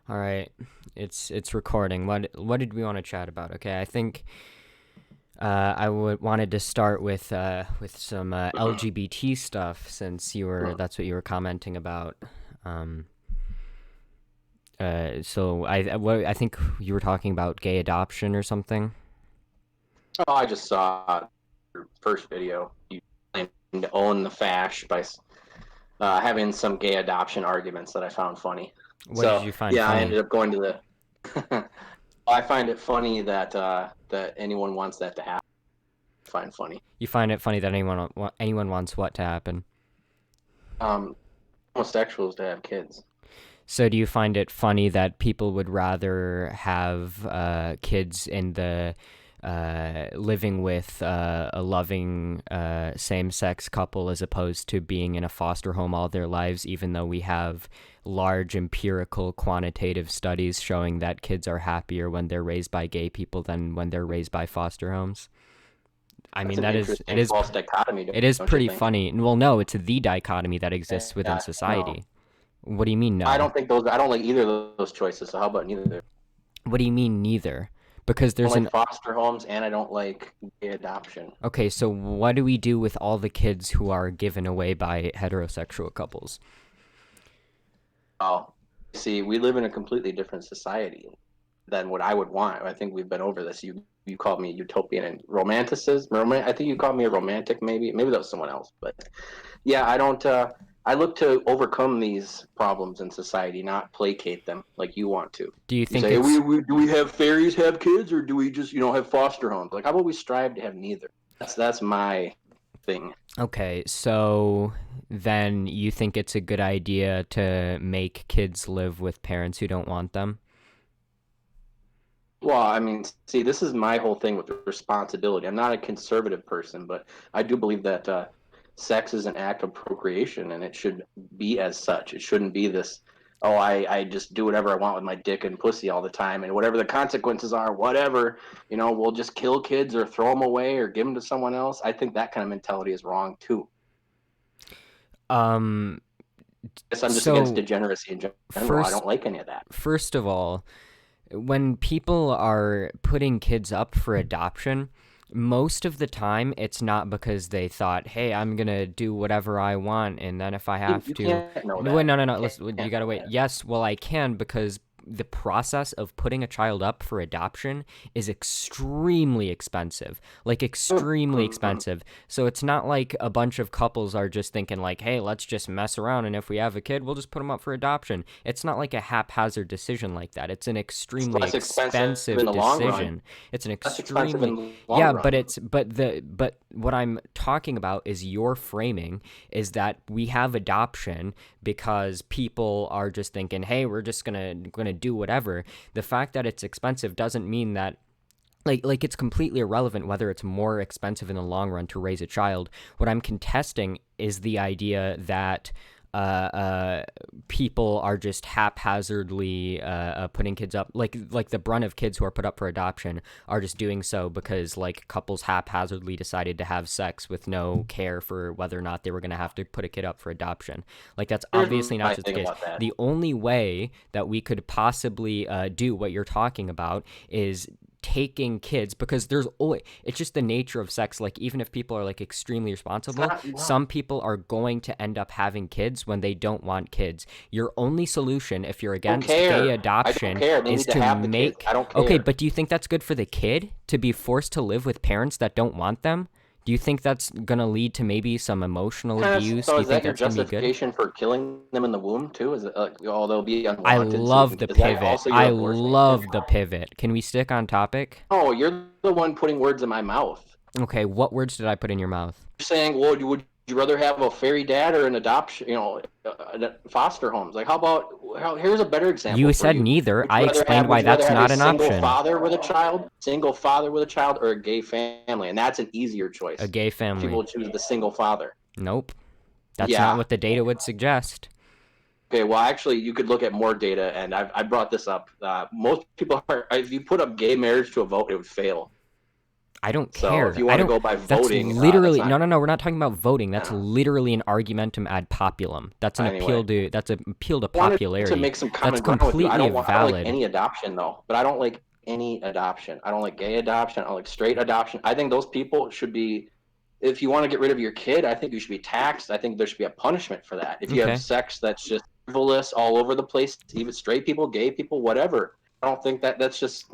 All right, it's recording. What did we want to chat about? Okay, I think wanted to start with some LGBT stuff since that's what you were commenting about. Um, so I think you were talking about gay adoption or something. Oh, I just saw your first video. You claimed to own the fash by having some gay adoption arguments that I found funny. What did So you find yeah, I funny? ended up going to the. I find it funny that anyone wants that to happen. I find funny. You find it funny that anyone wants what to happen? Um, Homosexuals to have kids. So do you find it funny that people would rather have kids in the living with a loving same-sex couple as opposed to being in a foster home all their lives, even though we have large empirical quantitative studies showing that kids are happier when they're raised by gay people than when they're raised by foster homes? I That's mean, an that is it interesting is false dichotomy, it is don't you pretty think? funny. Well, no, it's the dichotomy that exists within Yeah, no, society. What do you mean, I no? don't think those. I don't like either of those choices. So how about neither? What do you mean, neither? Because I don't there's like an foster homes, and I don't like gay adoption. Okay, so what do we do with all the kids who are given away by heterosexual couples? Oh, see, we live in a completely different society than what I would want. I think we've been over this. You called me utopian and romanticism. I think you called me a romantic. Maybe that was someone else. But yeah, I don't. I look to overcome these problems in society, not placate them like you want to. Do you You think say, it's do we have fairies have kids, or do we just have foster homes? Like, how about we strive to have neither? That's my thing. okay? So then you think it's a good idea to make kids live with parents who don't want them? Well, I mean, see, this is my whole thing with responsibility. I'm not a conservative person, but I do believe that sex is an act of procreation, and it should be as such. It shouldn't be this, oh, I just do whatever I want with my dick and pussy all the time, and whatever the consequences are, whatever, we'll just kill kids or throw them away or give them to someone else. I think that kind of mentality is wrong too. Um. I guess I'm just against So degeneracy in general. I first, don't like any of that. first of all, when people are putting kids up for adoption, most of the time it's not because they thought, "Hey, I'm gonna do whatever I want, and then if I have You to." can't know No, wait, that. no, no, no. You Listen, you can't gotta know wait. that. Yes, well, I can because the process of putting a child up for adoption is extremely expensive, like extremely expensive. So it's not like a bunch of couples are just thinking like, "Hey, let's just mess around, and if we have a kid, we'll just put them up for adoption." It's not like a haphazard decision like that. It's an It's extremely less expensive in expensive the long run. decision. It's an Less expensive extremely in the long Yeah, run. but what I'm talking about is your framing is that we have adoption because people are just thinking, "Hey, we're just gonna do whatever." The fact that it's expensive doesn't mean that like it's completely irrelevant whether it's more expensive in the long run to raise a child. What I'm contesting is the idea that people are just haphazardly putting kids up, like the brunt of kids who are put up for adoption are just doing so because like couples haphazardly decided to have sex with no care for whether or not they were going to have to put a kid up for adoption. Like that's Here's obviously not my just the thing case. about that. The only way that we could possibly do what you're talking about is taking kids, because there's always, it's just the nature of sex. Like even if people are like extremely It's responsible, not well. some people are going to end up having kids when they don't want kids. Your only solution if you're I don't against gay care. I don't adoption care. They is need to to have the kids. make I don't Okay, care. but do you think that's good for the kid to be forced to live with parents that don't want them? Do you think that's going to lead to maybe some emotional Kind of. abuse? So Do you is think that your that's going to be good? justification for killing them in the womb too? Is it like, oh, they'll be I unwanted? So love the is that pivot. also your I abortion argument? love the pivot. Can we stick on topic? Oh, you're the one putting words in my mouth. Okay, what words did I put in your mouth? You're saying, well, would you rather have a fairy dad or an adoption? Foster homes. Like, how about? Here's a better You example for said you. neither. I explained why Would you rather that's have a not an single option. father with a child, or a gay family? And that's an easier A choice. gay People family. would choose the single father. Nope. That's not Yeah. what the data would suggest. Okay. Well, actually, you could look at more data, and I brought this up. Most people are. If you put up gay marriage to a vote, it would fail. I don't So if care. you I want to don't. go by That's voting, that's literally not. no. We're not talking about voting. That's Uh, literally an argumentum ad populum. That's an anyway, appeal to. That's an appeal to I wanted to popularity. make some That's common ground with you. completely I don't like valid. any adoption though, but I don't like any adoption. I don't like gay adoption. I don't like straight adoption. I think those people should be. If you want to get rid of your kid, I think you should be taxed. I think there should be a punishment for that. If you have Okay. sex that's just frivolous all over the place, even straight people, gay people, whatever, I don't think that's just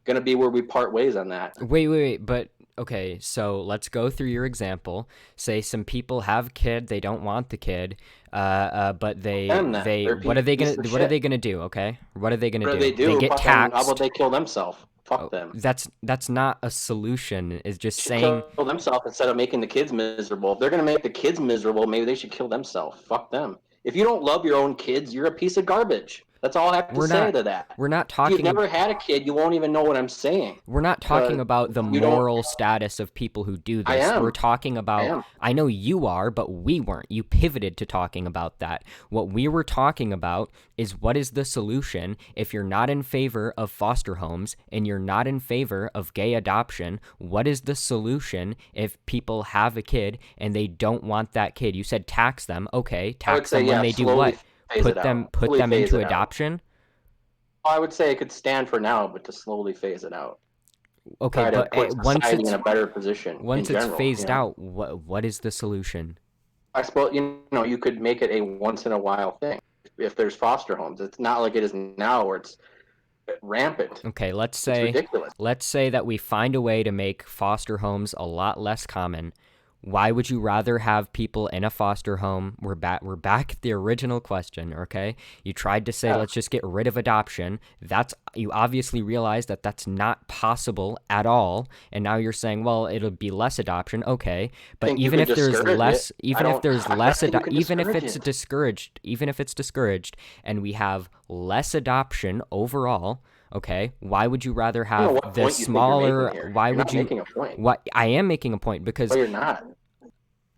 going to be where we part ways on that. Wait. But okay. So let's go through your example. Say some people have kid. They don't want the kid. But Them then, they're what are they gonna pieces of what are shit. they gonna do? Okay. What are they gonna What do they do? They do? get Fucking, how about taxed. they kill themselves? Fuck Oh, them. that's not a solution. Is just Should saying. kill themselves instead of making the kids miserable. If they're going to make the kids miserable, maybe they should kill themselves. Fuck them. If you don't love your own kids, you're a piece of garbage. That's all I have to We're say not to that. we're not If you've talking never had a kid, you won't even know what I'm saying. we're not talking Because about the you don't. moral status of people who do I this. We're am. talking I about, am. I know you are, but we weren't. You pivoted to talking about that. What we were talking about is what is the solution if you're not in favor of foster homes and you're not in favor of gay adoption? What is the solution if people have a kid and they don't want that kid? You said tax them. Okay, I would tax say, them when yeah, they do slowly what? phase it out. Put Slowly them phase into it out. adoption? I would say it could stand for now, but to slowly phase it out. Okay, Try to but put once society in it's a better position in general. phased out, what is the solution? I suppose you could make it a once in a while thing. If there's foster homes, it's not like it is now where it's rampant. Okay, It's ridiculous. let's say that we find a way to make foster homes a lot less common. Why would you rather have people in a foster home? We're back at the original question, okay? You tried to say Yeah, let's just get rid of adoption. That's you obviously realize that that's not possible at all. And now you're saying, well, it'll be less adoption. Okay. I But think you could discourage it. I even if don't. there's I less think you can even if discourage it's it. discouraged and we have less adoption overall, okay, why would you rather I don't know have what the point you think you're making smaller here. why You're would not you making a point. what I am making a point Well, because you're not.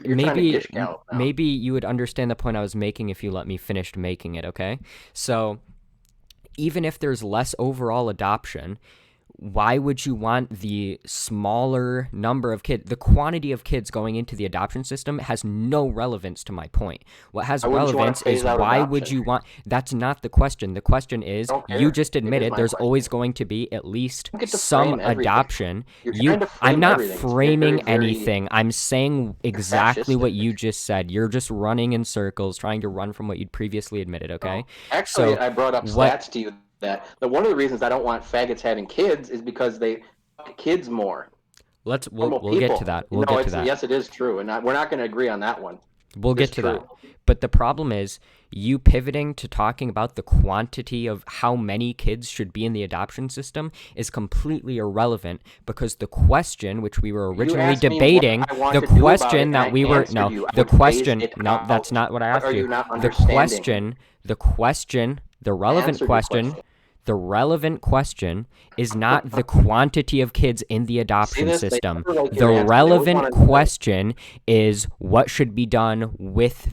You're trying to gish gallop now. maybe you would understand the point I was making if you let me finish making it, okay? So, even if there's less overall adoption, why would you want the smaller number of kids? The quantity of kids going into the adoption system has no relevance to my point. What has Why wouldn't you want to relevance is phase out why would adoption? you want. That's not the question. The question is I don't you care. just It is admitted my there's always question. going to be at least You don't get to some frame everything. adoption. You're trying to I'm frame not everything. It's very, framing very anything. I'm saying exactly fascistic. what you just said. You're just running in circles, trying to run from what you'd previously admitted, okay? No. Actually, So, I brought up what stats to you that one of the reasons I don't want faggots having kids is because they fuck kids more. Normal we'll get to people. that. We'll No, get to it's that. yes, it is true, and we're not going to agree on that one. We'll It is get to that. true. But the problem is you pivoting to talking about the quantity of how many kids should be in the adoption system is completely irrelevant because the question which we were You originally asked me what debating, I want the to do about it, question and I that we were answered no, you. I the would phase question it no, that's out. not what I What asked are you. you not The understanding? I answered your question. the relevant question is not the quantity of kids in the See adoption this? They system. never like The your answer. They always relevant want to know. question is what should be done with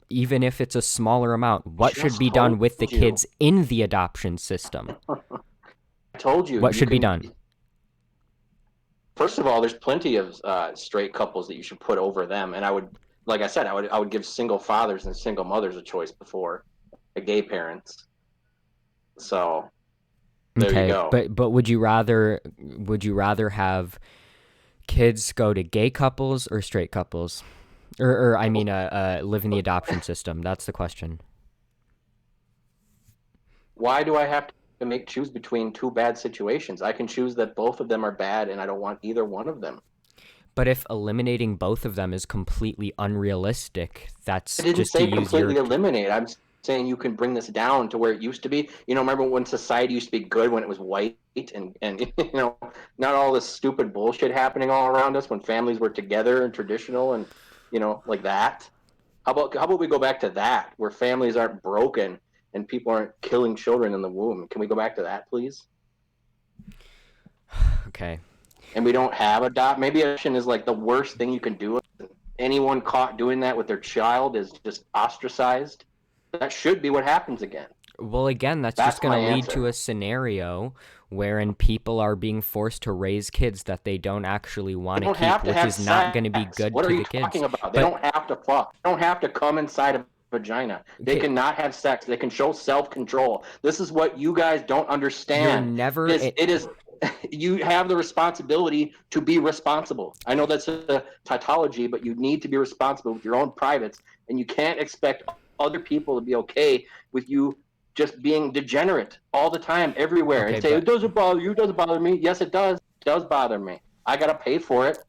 even if it's a smaller amount, what should Just be done told with the you. kids in the adoption system? I told you. What You should be can. done? First of all, there's plenty of straight couples that you should put over them, and I would, like I said, I would give single fathers and single mothers a choice before the gay parents. So there you Okay, go. but would you rather have kids go to gay couples or straight couples? Or I mean live in the adoption system. That's the question. Why do I have to make choose between two bad situations? I can choose that both of them are bad, and I don't want either one of them. But if eliminating both of them is completely unrealistic, I that's didn't just to say use completely your eliminate. I'm saying you can bring this down to where it used to be. Remember when society used to be good when it was white and not all this stupid bullshit happening all around us when families were together and traditional and like that. How about we go back to that where families aren't broken and people aren't killing children in the womb? Can we go back to that, please? Okay. And we don't have maybe adoption is like the worst thing you can do. Anyone caught doing that with their child is just ostracized. That should be what happens again. Well, again, that's just That's going my to lead to answer. a scenario wherein people are being forced to raise kids that they don't actually They want to don't keep, have to which have is not going to be sex. good What to are you the kids. talking about? They But don't have to fuck. They don't have to come inside a vagina. They okay, cannot have sex. They can show self-control. This is what you guys don't you're understand. never It is you have the responsibility to be responsible. I know that's a tautology, but you need to be responsible with your own privates, and you can't expect other people to be okay with you just being degenerate all the time, everywhere, and okay, say but it doesn't bother you, it doesn't bother me. Yes, it does. It does bother me. I gotta pay for it.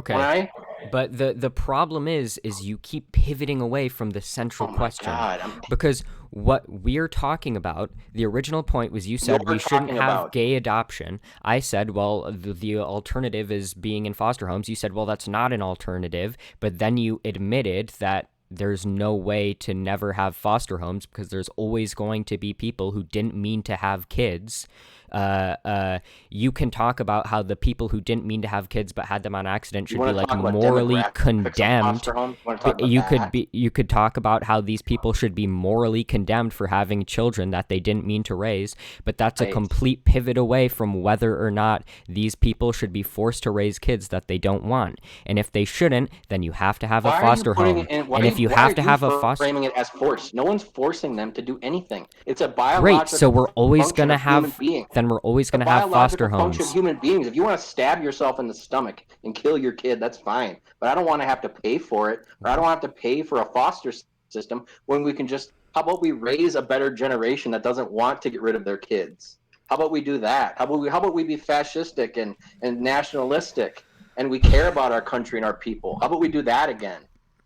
When okay. I But the problem is you keep pivoting away from the central oh my question. god, Because what we're talking about, the original point was you said you're we shouldn't talking have about. gay adoption. I said, well, the alternative is being in foster homes. You said, well, that's not an alternative. But then you admitted that there's no way to never have foster homes because there's always going to be people who didn't mean to have kids. Uh, uh, you can talk about how the people who didn't mean to have kids but had them on accident You should be want to like talk about morally demographics of condemned. foster homes? You want to talk about You could that? be you could talk about how these people should be morally condemned for having children that they didn't mean to raise, but that's a Right. complete pivot away from whether or not these people should be forced to raise kids that they don't want. And if they shouldn't, then you have to have a Why are you foster putting home. it in? And if you Why are have to you have a foster framing it as force? No one's forcing them to do anything. It's a Great. So biological we're always going function to of human have being. then we're always The going to have foster biological function of homes. human beings. If you want to stab yourself in the stomach and kill your kid, that's fine. But I don't want to have to pay for it, or I don't have to pay for a foster system when we can just. How about we raise a better generation that doesn't want to get rid of their kids? How about we do that? How about we be fascistic and nationalistic and we care about our country and our people? How about we do that again?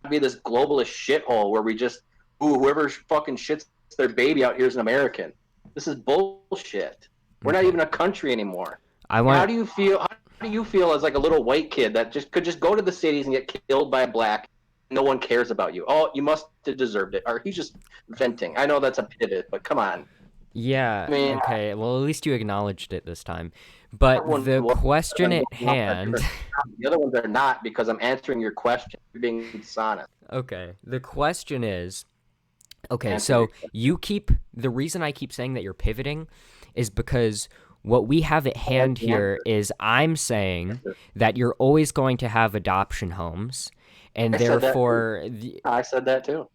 Be this globalist shithole where we just ooh, whoever fucking shits their baby out here is an American. This is bullshit. We're not Okay. even a country anymore. I How want do you feel? How do you feel as like a little white kid that just could just go to the cities and get killed by a black? No one cares about you. Oh, you must have deserved it. Or he's just venting. I know that's a pivot, but come on. Yeah, I mean, okay. Well, at least you acknowledged it this time. But that one the was question at off on a hand, different. The other ones are not because I'm answering your question. You're being dishonest. okay. The question is, okay, Answer your so question. the reason I keep saying that you're pivoting is because what we have at I like hand the here answer. is I'm saying that you're always going to have adoption homes, and I said that too. therefore I said that too.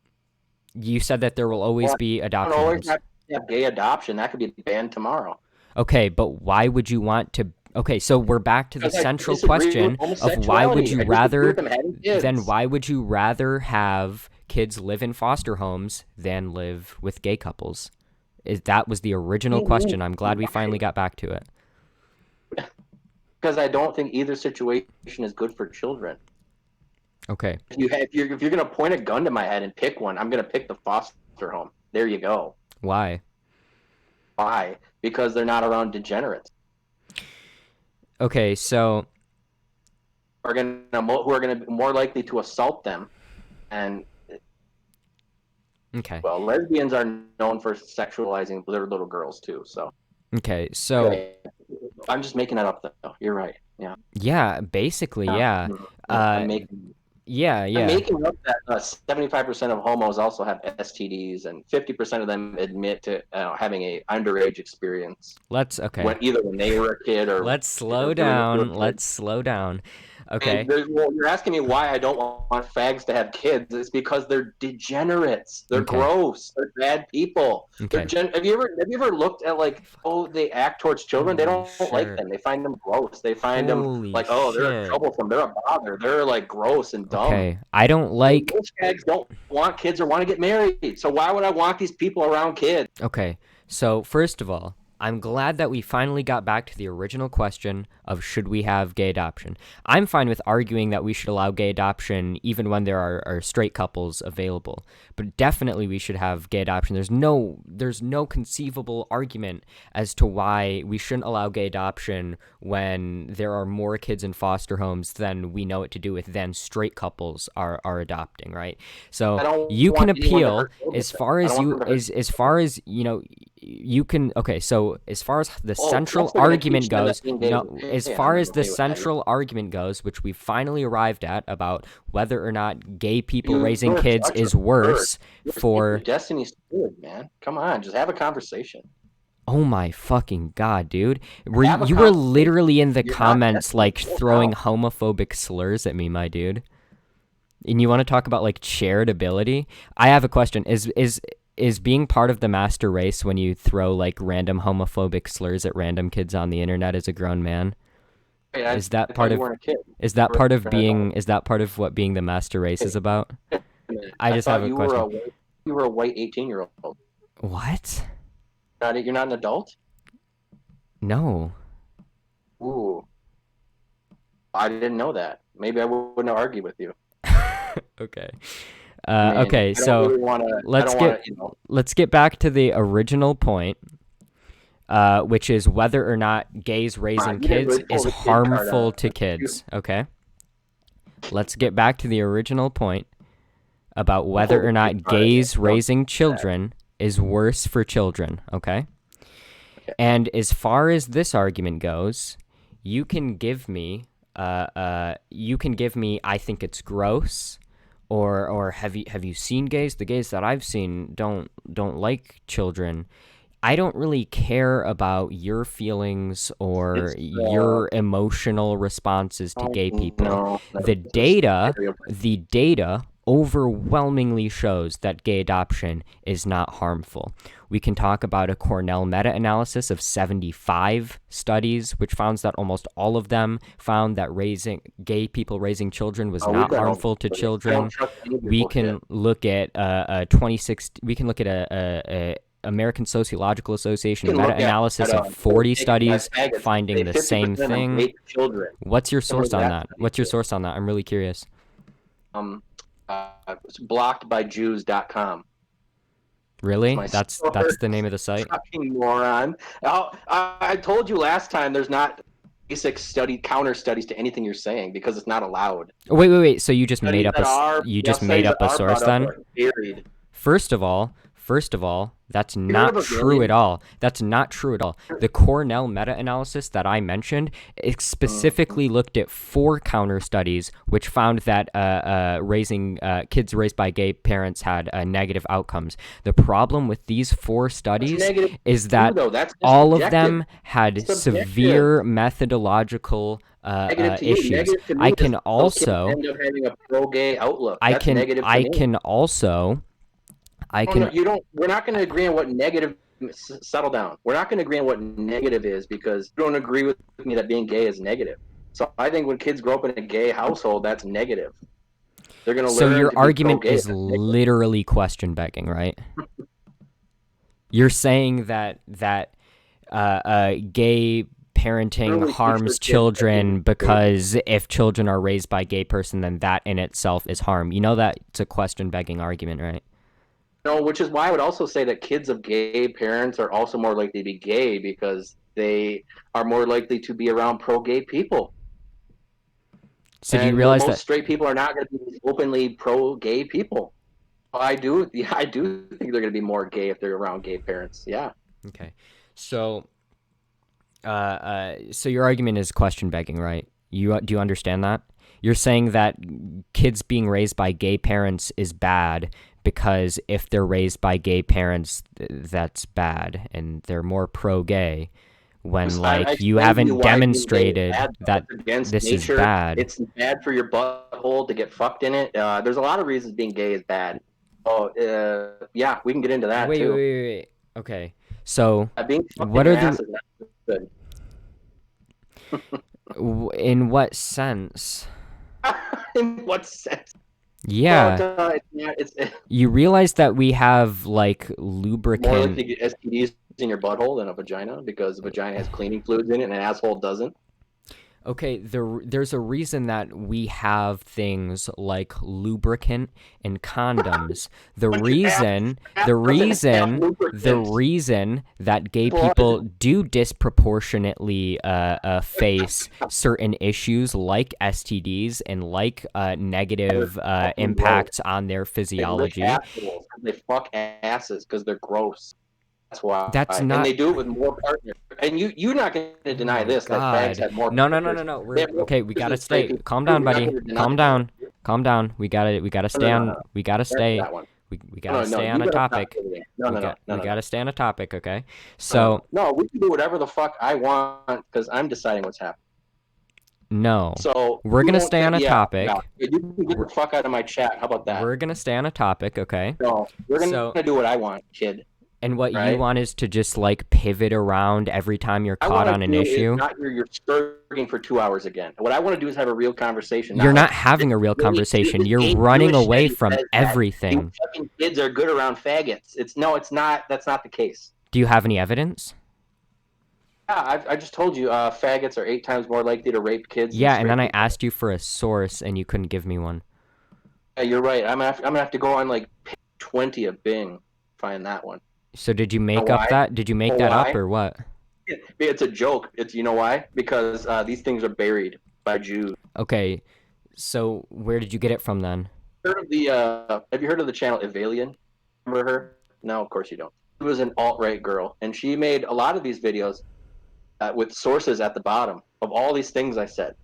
you said that there will always Well, be I don't adoption always homes. have to have gay adoption. That could be banned tomorrow. Okay, but why would you want to? Okay, so we're back to the Because I central disagree with question of why would homosexuality. you I disagree with rather, them having then kids. why would you rather have kids live in foster homes than live with gay couples? That was the original question. I'm glad we finally got back to it. Because I don't think either situation is good for children. Okay, If you're going to point a gun to my head and pick one, I'm going to pick the foster home. There you go. why? Why? Because they're not around degenerates. Okay, so Who are going to be more likely to assault them. And okay, well, lesbians are known for sexualizing their little girls too. So okay, so okay. I'm just making that up though. You're right. Yeah. yeah, basically, Yeah. yeah, I'm uh, making yeah, I'm yeah. making up that 75% of homos also have STDs, and 50% of them admit to having a underage experience Okay. when they were a kid or Let's they slow were doing it to a down. kid. Let's slow down. And Okay, well, you're asking me why I don't want fags to have kids. It's because they're degenerates. They're okay, gross. They're bad people. okay. Have you ever looked at like how they act towards children? They Holy don't like shit. them. They find them gross. They find them Holy like, oh, they're shit. troublesome. They're a bother. They're like gross and dumb. Okay, I don't And like. most fags don't want kids or want to get married. So why would I want these people around kids? Okay, so first of all, I'm glad that we finally got back to the original question of should we have gay adoption. I'm fine with arguing that we should allow gay adoption even when there are straight couples available, but definitely we should have gay adoption. There's no conceivable argument as to why we shouldn't allow gay adoption when there are more kids in foster homes than we know what to do with than straight couples are adopting, right? So I don't you can want anyone to appeal hurt children. as far I as don't want you them to hurt. as far as you can, okay, so as far as the Oh, central plus they're gonna argument teach them that goes, being gay is no, okay, as and far I'm as the okay with that. central argument goes, which we finally arrived at about whether or not gay people You raising are kids such a is bird. worse You're for, Destiny's Steward, man. Come on, just have a conversation. oh my fucking god, dude. Have a You were conversation. literally in the You're not comments Destiny. like throwing homophobic slurs at me, my dude. And you want to talk about like charitability? I have a question. Is being part of the master race when you throw like random homophobic slurs at random kids on the internet as a grown man? Wait, Is I that thought part you of weren't a kid. is You that were part of an adult. being is that part of what being the master race is about? I I just have thought a question. you were a white 18-year-old. What? You're not an adult? No. Ooh, I didn't know that. Maybe I wouldn't have argued with you. Okay. I mean, Okay, I don't so really want to. I let's don't get want to. let's get back to the original point, which is whether or not gays raising You didn't kids really pull is the kid card harmful out. to kids. Okay. Let's get back to the original point about whether or not gays raising children is worse for children. Okay. Okay. And as far as this argument goes, you can give me, I think it's gross, or have you seen gays? The gays that I've seen don't like children. I don't really care about your feelings or your emotional responses to gay people. No, The data overwhelmingly shows that gay adoption is not harmful. We can talk about a Cornell meta-analysis of 75 studies, which found that almost all of them found that gay people raising children was not harmful to children. We can look at 26. We can look at a American Sociological Association meta-analysis of 40 studies finding the same thing. What's your source on that? I'm really curious. It's blockedbyjews.com. Really? That's the name of the site? Fucking moron. I told you last time there's not basic counter studies to anything you're saying because it's not allowed. Wait. So you just made up a source then? First of all, that's not true at all. That's not true at all. The Cornell meta-analysis that I mentioned, it specifically looked at 4 counter studies, which found that kids raised by gay parents had negative outcomes. The problem with these 4 studies is that all of them had severe methodological issues. I can also end up having a pro-gay outlook. We're not going to agree on what negative. Settle down. We're not going to agree on what negative is because you don't agree with me that being gay is negative. So I think when kids grow up in a gay household, that's negative. They're going to learn. So your argument is literally question begging, right? You're saying that gay parenting harms children because if children are raised by a gay person, then that in itself is harm. You know that it's a question begging argument, right? No, which is why I would also say that kids of gay parents are also more likely to be gay because they are more likely to be around pro-gay people. So do you realize that most straight people are not going to be openly pro-gay people? I do think they're going to be more gay if they're around gay parents. Yeah. Okay. So so your argument is question begging, right? Do you understand that? You're saying that kids being raised by gay parents is bad because if they're raised by gay parents, that's bad, and they're more pro-gay. When you haven't demonstrated that this is bad. It's bad for your butthole to get fucked in it. There's a lot of reasons being gay is bad. Oh, yeah, we can get into that too. Wait. Okay, so what are the? In what sense? In what sense? Yeah. You realize that we have like lubricant. More likely to get STDs in your butthole than a vagina because a vagina has cleaning fluids in it and an asshole doesn't. Okay, there's a reason that we have things like lubricant and condoms. The reason that gay people do disproportionately face certain issues like STDs and like negative impacts on their physiology. They fuck asses because they're gross. That's why. That's And not. they do it with more partners. And you're not going to Oh deny my this, that fags God. have more No, no, no, no, partners. no. They We're have more okay. We partners gotta than straight stay. people. Calm You're down, not buddy. going to deny Calm that. down. Calm down. We gotta No, stay no, no, on. no. We gotta Answer stay. that one. We No, gotta no, no. stay You on a got to stop topic. everything. No, no, no, no, We no, no. gotta stay on a topic. Okay. No, no, So no. We can do whatever the fuck I want because I'm deciding what's happening. no, So we're you gonna won't stay on think, a yeah, yeah. topic. You can get We're, the fuck out of my chat. How about that? we're gonna stay on a topic. Okay. No, we're going So to do what I want, kid. and what you Right? want is to just like pivot around every time you're I caught want on to an do is issue. not you're skirting for 2 hours again. What I want to do is have a real conversation, You're not not like having a real conversation. this You're gay running Jewish away study from says that you everything. fucking kids are good around faggots. It's not. That's not the case. Do you have any evidence? Yeah, I just told you, faggots are 8 times more likely to rape kids than Yeah, and then straight I people. asked you for a source and you couldn't give me one. Yeah, you're right. I'm gonna have to go on like page 20 of Bing, find that one. So did you You know make up why? that? Did you You make know that up why? or what? It's a joke. It's you know why? Because these things are buried by Jews. Okay, so where did you get it from then? Heard of the have you heard of the channel Evalian? Remember her? No, of course you don't. She was an alt-right girl, and she made a lot of these videos with sources at the bottom of all these things I said.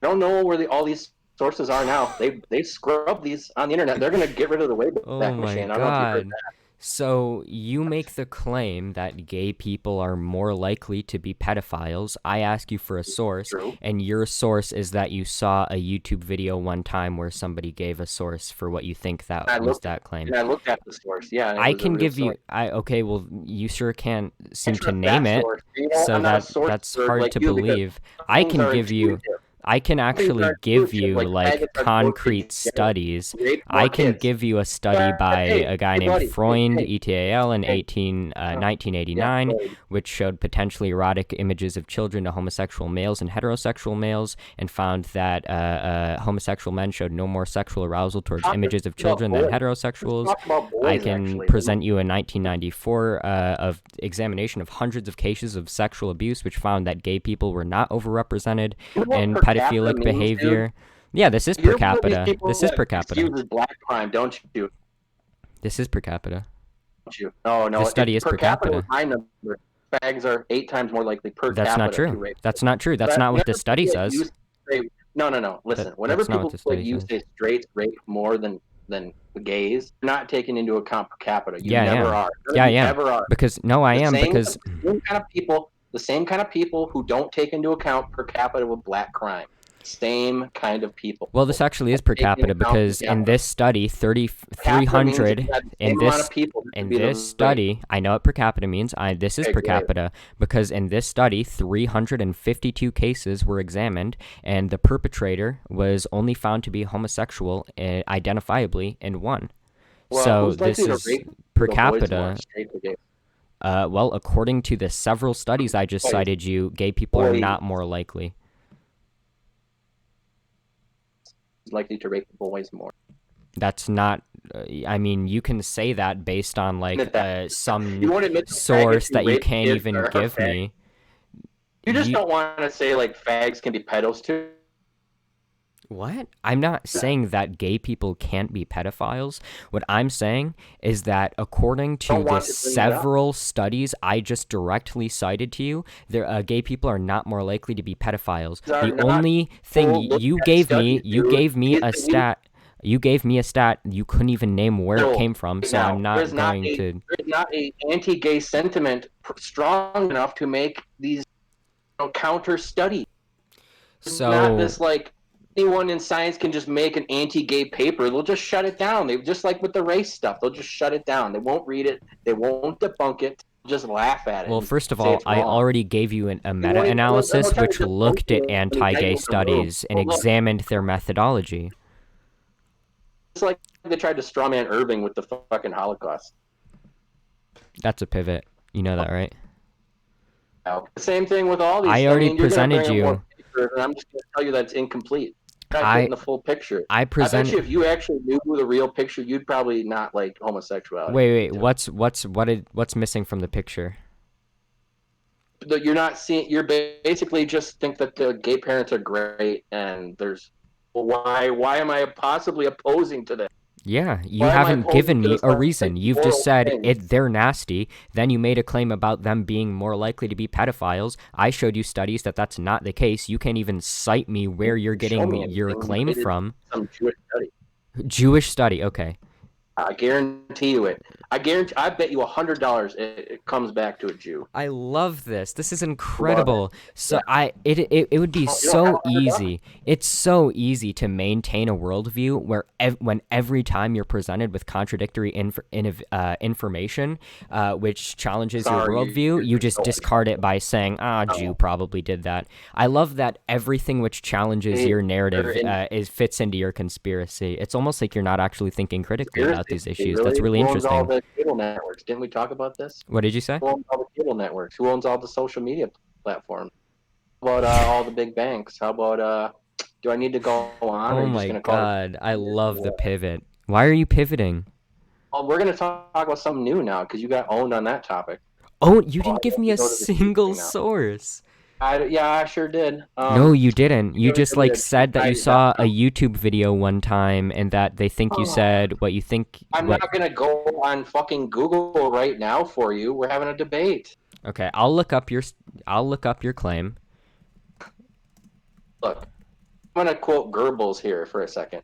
I don't know where all these sources are now. They scrub these on the internet. They're going to get rid of the Oh Wayback my Machine. I don't know if you heard God. So you make the claim that gay people are more likely to be pedophiles. I ask you for a that. source, True. and your source is that you saw a YouTube video one time where somebody gave a source for what you think that I was looked that claim. and I looked at the source. Yeah, and it I was a can real give you source. I okay, well you sure can't I seem to trust name that it, source. You know, so I'm not a source that's nerd hard like to you because believe. some I things can are give you intuitive. I can Some things actually are give intuitive, you like like faggots are supposed to concrete get studies. rape I more can kids. give you a study But by hey, a guy hey, named buddy, hey, Freund, hey, ETAL, in hey. Yeah, 1989, buddy. which showed potentially erotic images of children to homosexual males and heterosexual males, and found that homosexual men showed no more sexual arousal towards Talk images of about children than boys. Let's heterosexuals. talk about I boys can actually. present you a 1994 of examination of hundreds of cases of sexual abuse, which found that gay people were not overrepresented You know what in per capita pedophilic means, dude? behavior. Yeah, this is per You're one of these capita. people This is that per capita. excuses black crime, don't you? This is per capita. Don't you? No, no. This study is Per per capita was capita. my number. Fags are 8 times more likely per That's not capita to true. rape. That's not true. That's But not what the whenever study people like you says. say, no, no, no. Listen, whenever That's not what people the like study you says. say straights rape more than the gays, you're not taking into account per capita. You Yeah, I never am. are. None Yeah, of I you am. ever are. Because no, I am because The same kind of people who don't take into account per capita with black crime. Same kind of people. well, this actually is per Take into capita account per because in capita. this study, Per capita means if 300 you had the in same amount of this people, this in would be the this rate. study, I know what per capita means. This is Okay, per go ahead. capita because in this study, 352 cases were examined, and the perpetrator was only found to be homosexual identifiably in one. Well, So who's this likely to is rape per little boys more, capita. straight or gay? Well, according to the several studies I just Boys. cited you, gay people are Boys. not more likely. Who's likely to rape boys more? That's not. I mean, you can say that based on like Admit that. You some won't admit that source faggots who that you rape can't kids even are give fags. me. You just You don't want to say like fags can be pedos too. what? I'm not saying that gay people can't be pedophiles. What I'm saying is that according to Don't the want to bring that up. several studies I just directly cited to you, gay people are not more likely to be pedophiles. These are The not only thing full look you at gave studies, me, you dude. gave me These a things stat. You gave me a stat you couldn't even name where it No, came from, right so I'm now, not going to. there's not a anti-gay sentiment strong enough to make these counter studies. It's not this So like anyone in science can just make an anti-gay paper. They'll just shut it down. They just like with the race stuff. They'll just shut it down. They won't read it. They won't debunk it. They'll just laugh at it. well, And first of say all, it's I wrong. already gave you a They won't even- meta-analysis they'll which just looked at let me guide anti-gay you in the room. studies and Well, look, examined their methodology. it's like they tried to strawman Irving with the fucking Holocaust. That's a pivot. You know that, right? Same thing with all these. I already you're gonna presented bring up more you. pictures, and I'm just going to tell you that it's incomplete. You're not I getting the full picture. I I bet present. you if you actually knew the real picture, you'd probably not like homosexuality. Wait. too. What's missing from the picture? You're not seeing. You're basically just think that the gay parents are great, and there's. Well, why am I possibly opposing to that? Yeah, you Why am I haven't opposed given to me this a like reason. You've just moral said thing? they're nasty. Then you made a claim about them being more likely to be pedophiles. I showed you studies that that's not the case. You can't even cite me where you're Show getting me your anything. You claim cited from. some Jewish study. Jewish study, okay. I guarantee you it. I guarantee. I bet you $100 it comes back to a Jew. I love this. This is Love it. incredible. So Yeah. it would be You don't have so $100? easy. It's so easy to maintain a worldview where when every time you're presented with contradictory information, which challenges your Sorry, worldview, you're you just so discard it by saying, "Ah, Jew no. probably did that." I love that everything which challenges your They're narrative in is fits into your conspiracy. It's almost like you're not actually thinking critically about conspiracy. these They issues. That's really really who owns all interesting. the cable networks? Didn't we talk about this? What did you say? Who owns all the cable networks? Who owns all the social media platforms? How about all the big banks? How about do I need to go on, or are Oh you just my gonna call it? god, I love the pivot. Why are you pivoting? Well, we're gonna talk about something new now because you got owned on that topic. Oh, you Well, I didn't give guess me we a go to the Jew single thing now. source. Yeah, I sure did. No, you didn't. You Really, just really like did. said that you saw a Untitled.com. YouTube video one time and that they think you said what you think I'm what not gonna go on fucking Google right now for you. We're having a debate. Okay, I'll look up your claim. Look, I'm gonna quote Goebbels here for a second.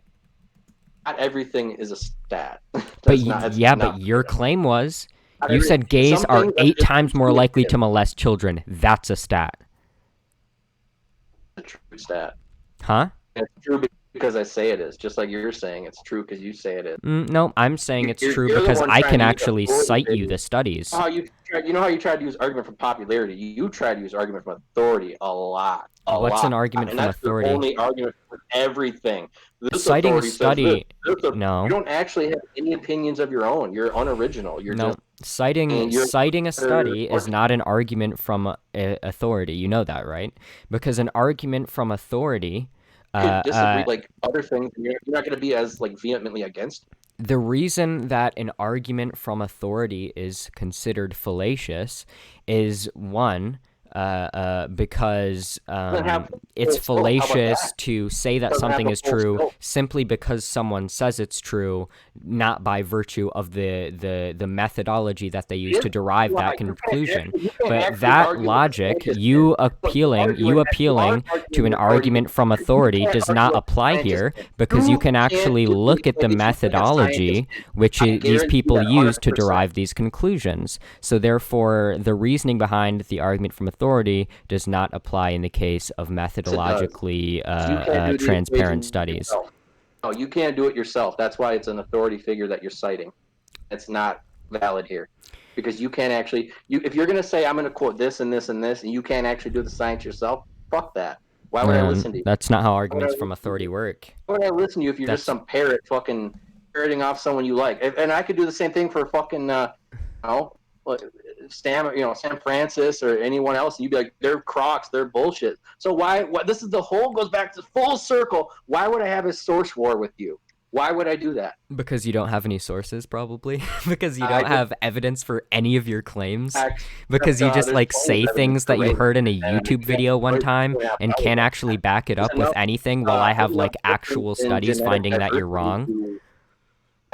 Not everything is a stat. But That's not. It's yeah, but not. your claim was Not you every. said gays Some are things are 8 just times more likely to intuitive. molest children. That's a stat. It's a true stat. Huh? And it's true because I say it is. Just like you're saying, it's true because you say it is. No, I'm saying it's true You're the because one I trying can to use actually authority cite you figures. the studies. How you know how you tried to use argument from popularity. You tried to use argument from authority a What's an lot, argument and from that's your authority? only argument for everything. This Citing a authority says this. study, You no. don't actually have any opinions of your own. You're unoriginal. You're No, just citing and you're citing a study is not an argument from authority. You know that, right? Because an argument from authority, could uh, disagree uh, like other things. And you're not going to be as like vehemently against. the reason that an argument from authority is considered fallacious is one, because It doesn't have it's full scope. How about fallacious that? to say It that doesn't have something a is full true scope. simply because someone says it's true, not by virtue of the methodology that they use to derive that conclusion. You can't But actually that argue with logic, fallacious. But you you are appealing to arguing an with argument. argument from You authority can't does argue not what apply scientists here can. because you You can can't actually do look it at the because like a scientist methodology can. which I these guarantee people that use to 100%. derive these conclusions. So therefore, the reasoning behind the argument from authority does not apply in the case of Yes, it does. methodologically You can't do the transparent equation studies. yourself. No, you can't do it yourself. That's why it's an authority figure that you're citing. It's not valid here because you can't actually. If you're going to say I'm going to quote this and this and this, and you can't actually do the science yourself, fuck that. Why would I listen to you? That's not how Why would I arguments from listen to authority you? work. Why would I listen to you if you're just That's some parrot fucking parroting off someone you like? And I could do the same thing for fucking know, Sam Francis or anyone else, and you'd be like, they're crocs, they're bullshit. So why? What? This is the whole goes back to full circle. Why would I have a source war with you? Why would I do that? because you don't have any sources, probably. Because you I don't just have evidence for any of your claims. fact Because you just there's like plenty say of evidence things for that you rape, heard in a and I YouTube can't video one wait time 2.5 and hours can't on actually that. back it There's up with anything while I have like actual difference in studies genetic finding that you're diversity wrong.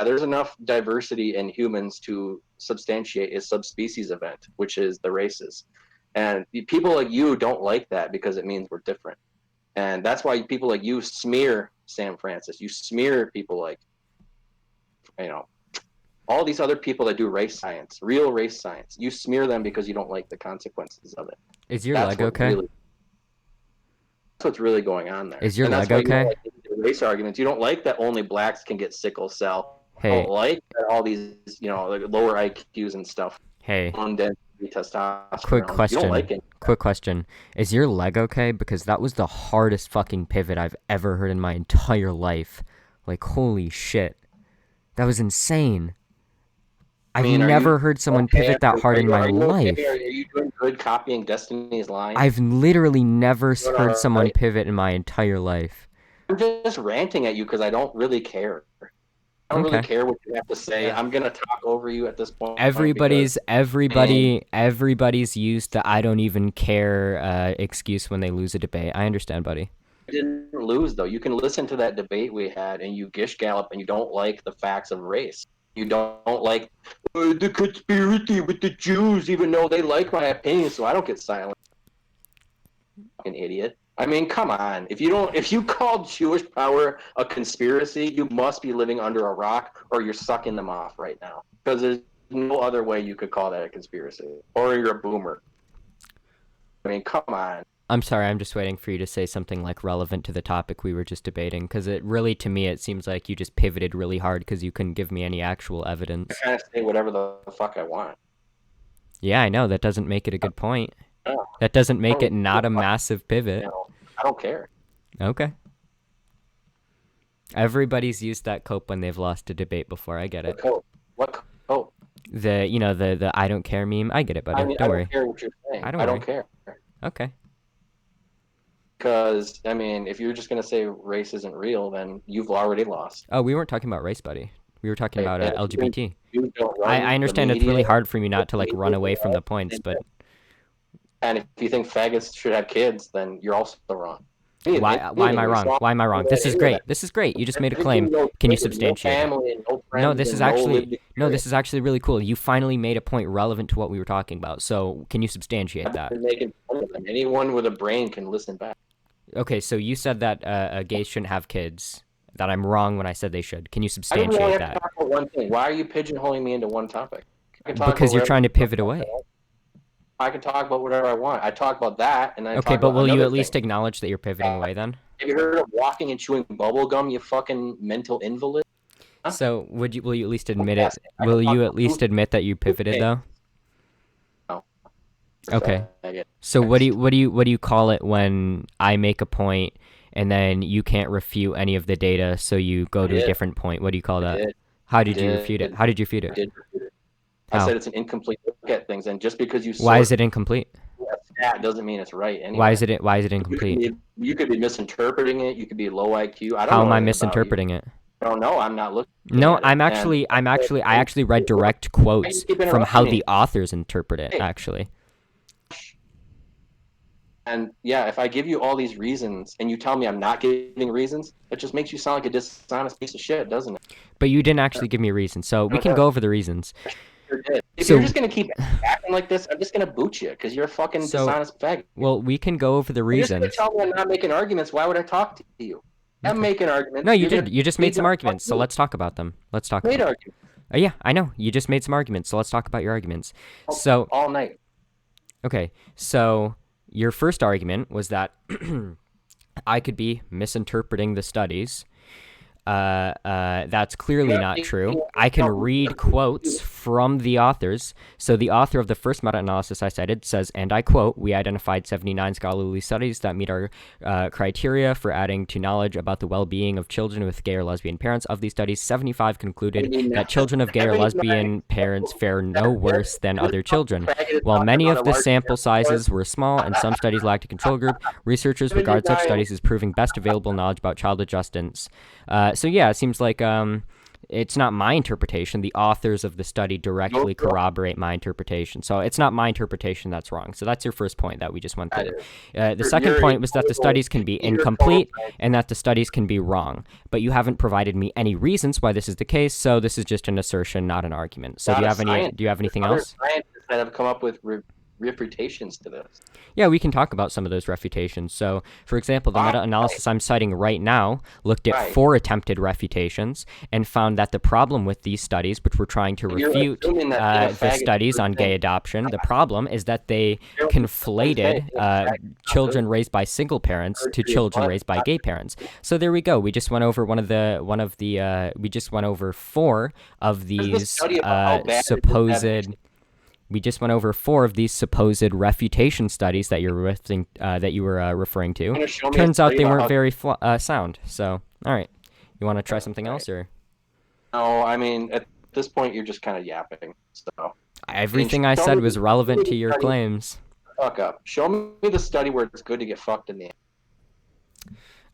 there's enough diversity in humans to substantiate a subspecies event, which is the races. And people like you don't like that because it means we're different. And that's why people like you smear Sam Francis. You smear people like, you know, all these other people that do race science, real race science. You smear them because you don't like the consequences of it. Is your That's leg what okay? really that's what's really going on there. Is your And that's leg why you don't okay? like the race arguments. You don't like that only blacks can get sickle cell. You don't Hey, like that all these, like lower IQs and stuff, hey, bone density, quick testosterone. You don't like question. it. Quick question. Is your leg okay? Because that was the hardest fucking pivot I've ever heard in my entire life. Like, holy shit. That was insane. I I've mean, are you never heard someone okay? pivot that hard in my Are you okay? Are life. you doing good copying Destiny's lines? I've literally never Doing heard all someone right. pivot in my entire life. I'm just ranting at you because I don't really care. I don't really Okay. care what you have to say. Yeah. I'm gonna talk over you at this point because Everybody's used the I don't even care excuse when they lose a debate. I understand, buddy. didn't lose though. You can listen to that debate we had, and you gish gallop, and you don't like the facts of race. You don't like the conspiracy with the Jews, even though they like my opinion, so I don't get silent. Fucking idiot. I mean, come on. If you call Jewish power a conspiracy, you must be living under a rock, or you're sucking them off right now. Because there's no other way you could call that a conspiracy, or you're a boomer. I mean, come on. I'm sorry, I'm just waiting for you to say something like relevant to the topic we were just debating, because it really, to me, it seems like you just pivoted really hard because you couldn't give me any actual I evidence. kind of say whatever the fuck I want. Yeah, I know, that doesn't make it a good point. No, That doesn't I make it don't, not a massive pivot. I don't care. Okay. Everybody's used that cope when they've lost a debate before, I get it. What cope? The I don't care meme, I get it, buddy. I mean, Don't I worry. don't care what you're saying. I don't I worry. don't care. Okay. Because, I mean, if you're just going to say race isn't real, then you've already lost. Oh, we weren't talking about race, buddy. We were talking about And if LGBT. you don't I run the understand it's media, really hard for me not to like the run away media, from the points, but and if you think faggots should have kids, then you're also wrong. why am I wrong? Why am I wrong? This is great. This is great. You just made a claim. Can you substantiate it? Family and no No, friends this is and actually no, this is actually really cool. You finally made a point relevant to what we were talking about. So, can you substantiate I've that? been making fun of them. Anyone with a brain can listen back. Okay, so you said that gays shouldn't have kids. That I'm wrong when I said they should. Can you I don't really substantiate have to that? talk about one thing. Why are you pigeonholing me into one topic? I can talk Because about you're whatever. trying to pivot away. I can talk about whatever I want. I talk about that, and then I Okay, talk but about will you another at least thing. acknowledge that you're pivoting away then? Have you heard of walking and chewing bubble gum, you fucking mental invalid? Huh? So, will you at least admit Yes, it? I can Will talk you at about least admit that you pivoted toothpaste. though? No. Okay. Faggot. So what do you call it when I make a point and then you can't refute any of the data, so you go to a did. different point? What do you call I that? did. How I did you refute it? did. How did you refute I it? did refute it. I How? said it's an incomplete look at things, and just because you Why is sort it incomplete? a stat doesn't mean it's right Why anyway. is it incomplete? You could be misinterpreting it. You could be low IQ. I don't How know am I anything about you. misinterpreting it? I don't know. I'm not looking No, at it. I actually read direct Why do quotes you keep from how interrupting the me? authors interpret it, Hey, actually. and yeah, if I give you all these reasons and you tell me I'm not giving reasons, it just makes you sound like a dishonest piece of shit, doesn't it? But you didn't actually give me a reason, so we can go over the reasons. Sure did. If you're So, just gonna keep acting like this, I'm just gonna boot you because you're a fucking so, dishonest faggot. well, we can go over the You're just gonna reasons. tell me I'm not making arguments. Why would I talk to you? I'm Okay. making No, arguments. you You're did. gonna You just leave made some them arguments, so let's talk about them. Let's talk made about. arguments Yeah, I know. You just made some arguments, so let's talk about your arguments. So, all night. okay. So, your first argument was that I could be misinterpreting the studies. That's clearly not true. I can read quotes from the authors. So the author of the first meta-analysis I cited says, and I quote, "We identified 79 scholarly studies that meet our criteria for adding to knowledge about the well-being of children with gay or lesbian parents. Of these studies, 75 concluded that children of gay or lesbian parents fare no worse than other children. While many of the sample sizes were small and some studies lacked a control group, researchers regard such studies as proving best available knowledge about child adjustments." So yeah, it seems like it's not my interpretation. The authors of the study directly corroborate my interpretation. So it's not my interpretation that's wrong. So that's your first point that we just went through. The second point was that the studies can be incomplete and that the studies can be wrong. But you haven't provided me any reasons why this is the case. So this is just an assertion, not an argument. So do you have anything else? Scientists that have come up with refutations to this. Yeah, we can talk about some of those refutations. So, for example, the meta-analysis I'm citing right now looked at 4 attempted refutations and found that the problem with these studies, which were trying to refute the studies on gay adoption, the problem is that they conflated children raised by single parents to children raised by gay parents. So there we go. We just went over we just went over 4 of these supposed. We just went over 4 of these supposed refutation studies that you were referring to. Turns out they weren't very sound. So, all right, you want to try something else, or? No, I mean at this point you're just kind of yapping. So everything I said was relevant to your claims. Fuck up. Show me the study where it's good to get fucked in the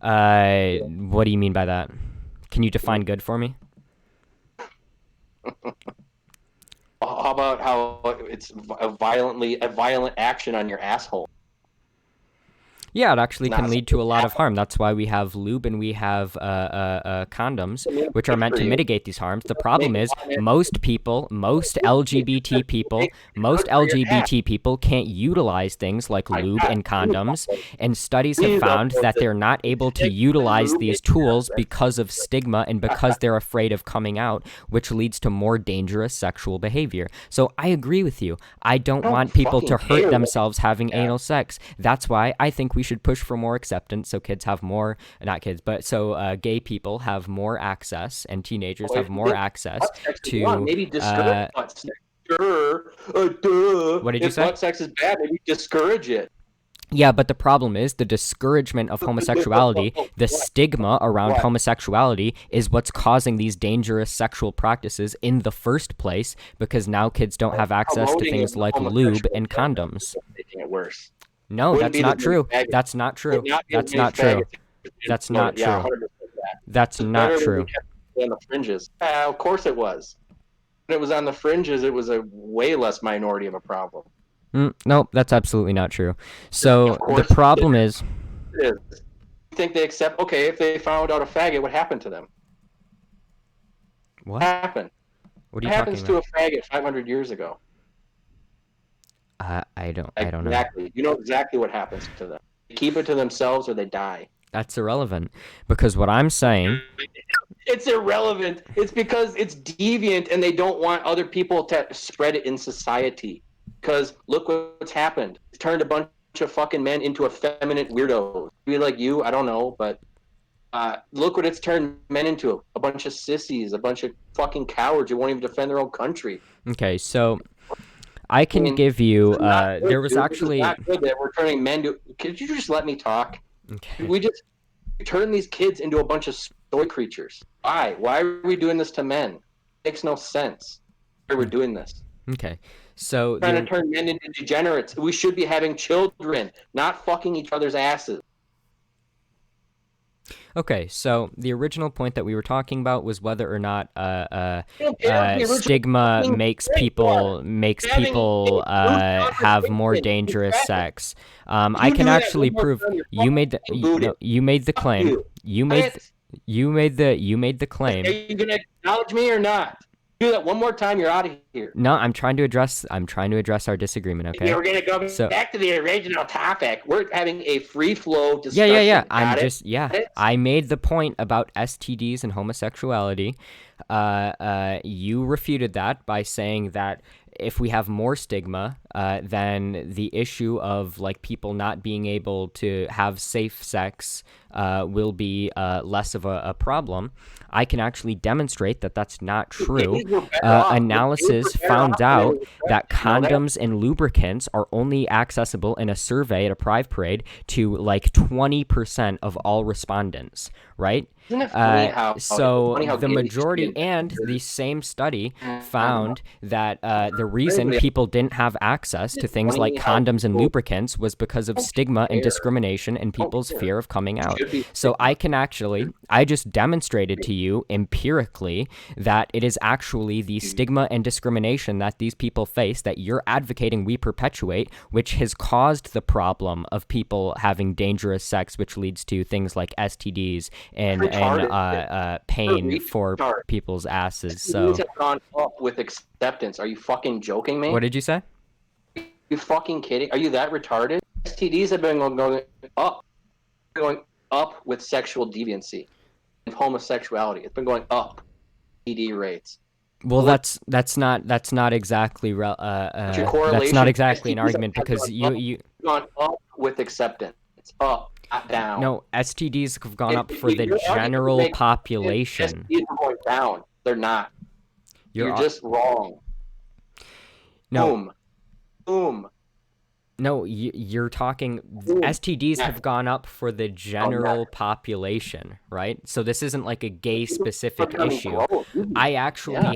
end. What do you mean by that? Can you define good for me? How about how it's a violent action on your asshole? Yeah, it actually It's can not lead to something a that lot of happens. harm. That's why we have lube and we have condoms, I mean, which are good meant for to you. mitigate these harms. The Make problem is money. most people, most LGBT people, most Good for your ass. LGBT people can't utilize things like My lube God, and condoms, and studies have we love found both that this. they're not able to Stick and utilize lube these it. tools because of stigma and because they're afraid of coming out, which leads to more dangerous sexual behavior. So I agree with you. I don't I don't want people to fucking hurt care what themselves having you have. anal sex. That's why I think we should push for more acceptance so kids have more, not kids, but so gay people have more access and teenagers Well, have if you more think access butt sex is wrong, to, maybe discourage butt sex. Sure. what did you If say? butt sex is bad, maybe discourage it. Yeah, but the problem is the discouragement of homosexuality, the What? stigma around What? homosexuality is what's causing these dangerous sexual practices in the first place because now kids don't have access to Promoting it things in a like lube homosexual and agenda is condoms. what's making it worse. No, Wouldn't that's be as not many true. faggots. That's not Would true. not be as That's many not true. faggots if we didn't That's promote not it. Yeah, true. 100% that. That's It's not better when we true. kept it on the fringes. Of course it was. When it was on the fringes, it was a way less minority of a problem. Nope, that's absolutely not true. So Of the course problem is, it is. You think they accept? Okay, if they found out a faggot, what happened to them? what? What happened? What are you What talking happens to about? a faggot 500 years ago? I don't know. Exactly. You know exactly what happens to them. They keep it to themselves or they die. That's irrelevant because what I'm saying, It's irrelevant. It's because it's deviant and they don't want other people to spread it in society. Because look what's happened. It's turned a bunch of fucking men into effeminate weirdos. Be like you, I don't know, but look what it's turned men into. A bunch of sissies, a bunch of fucking cowards who won't even defend their own country. okay, so I I can mean, give this you, is not good, there was dude. This is actually, not good that we're turning men to. Could you just let me talk? okay, We just turn these kids into a bunch of soy creatures. Why? Why are we doing this to men? It makes no sense. Why are we doing this? okay, so Trying to the, turn men into degenerates. We should be having children, not fucking each other's asses. okay, so the original point that we were talking about was whether or not I don't care what the original stigma fucking makes point was. Having a people group have more conversation. dangerous sex. I You can do that actually one more prove time, you're you made the fucking booted. no, you made the Fuck claim. you. You Got made it? you made the Are claim. you gonna acknowledge me or not? Do that one more time, you're out of here. No, I'm trying to address our disagreement. Okay, Yeah, we're gonna go so back to the original topic. We're having a free flow yeah, yeah, yeah. discussion. Got it? Got it? I made the point about STDs and homosexuality. You refuted that by saying that if we have more stigma, then the issue of like people not being able to have safe sex will be less of a problem. I can actually demonstrate that that's not true. Gays were better off. The gays Analysis were better found off when out it was that restricted. You know that? condoms and lubricants are only accessible in a survey at a Pride Parade to like 20% of all respondents, right? Isn't it funny how So funny how the gays majority should be and the same study in- found that the reason people didn't have access to things like funny how condoms and people lubricants was because of don't stigma and care. discrimination and Don't people's care. fear of coming out. Should be So I just demonstrated to you empirically that it is actually the stigma and discrimination that these people face that you're advocating we perpetuate, which has caused the problem of people having dangerous sex, which leads to things like STDs and retarded. pain for Retarded. people's asses. STDs So have gone up with acceptance. Are you fucking joking me? what did you say? You fucking kidding? Are you that retarded? STDs have been going up with sexual deviancy and homosexuality. It's been going up. Std rates. Well, that's not exactly What's your that's correlation? not exactly an STDs argument have because you gone up with acceptance. It's up, not down. no STDs have gone up for the Your argument general makes population. STDs are going down. They're not. You're just wrong. No. Boom. Boom. No, you're talking. Boom. STDs Yeah. have gone up for the general population, right? So this isn't like a gay specific issue. I actually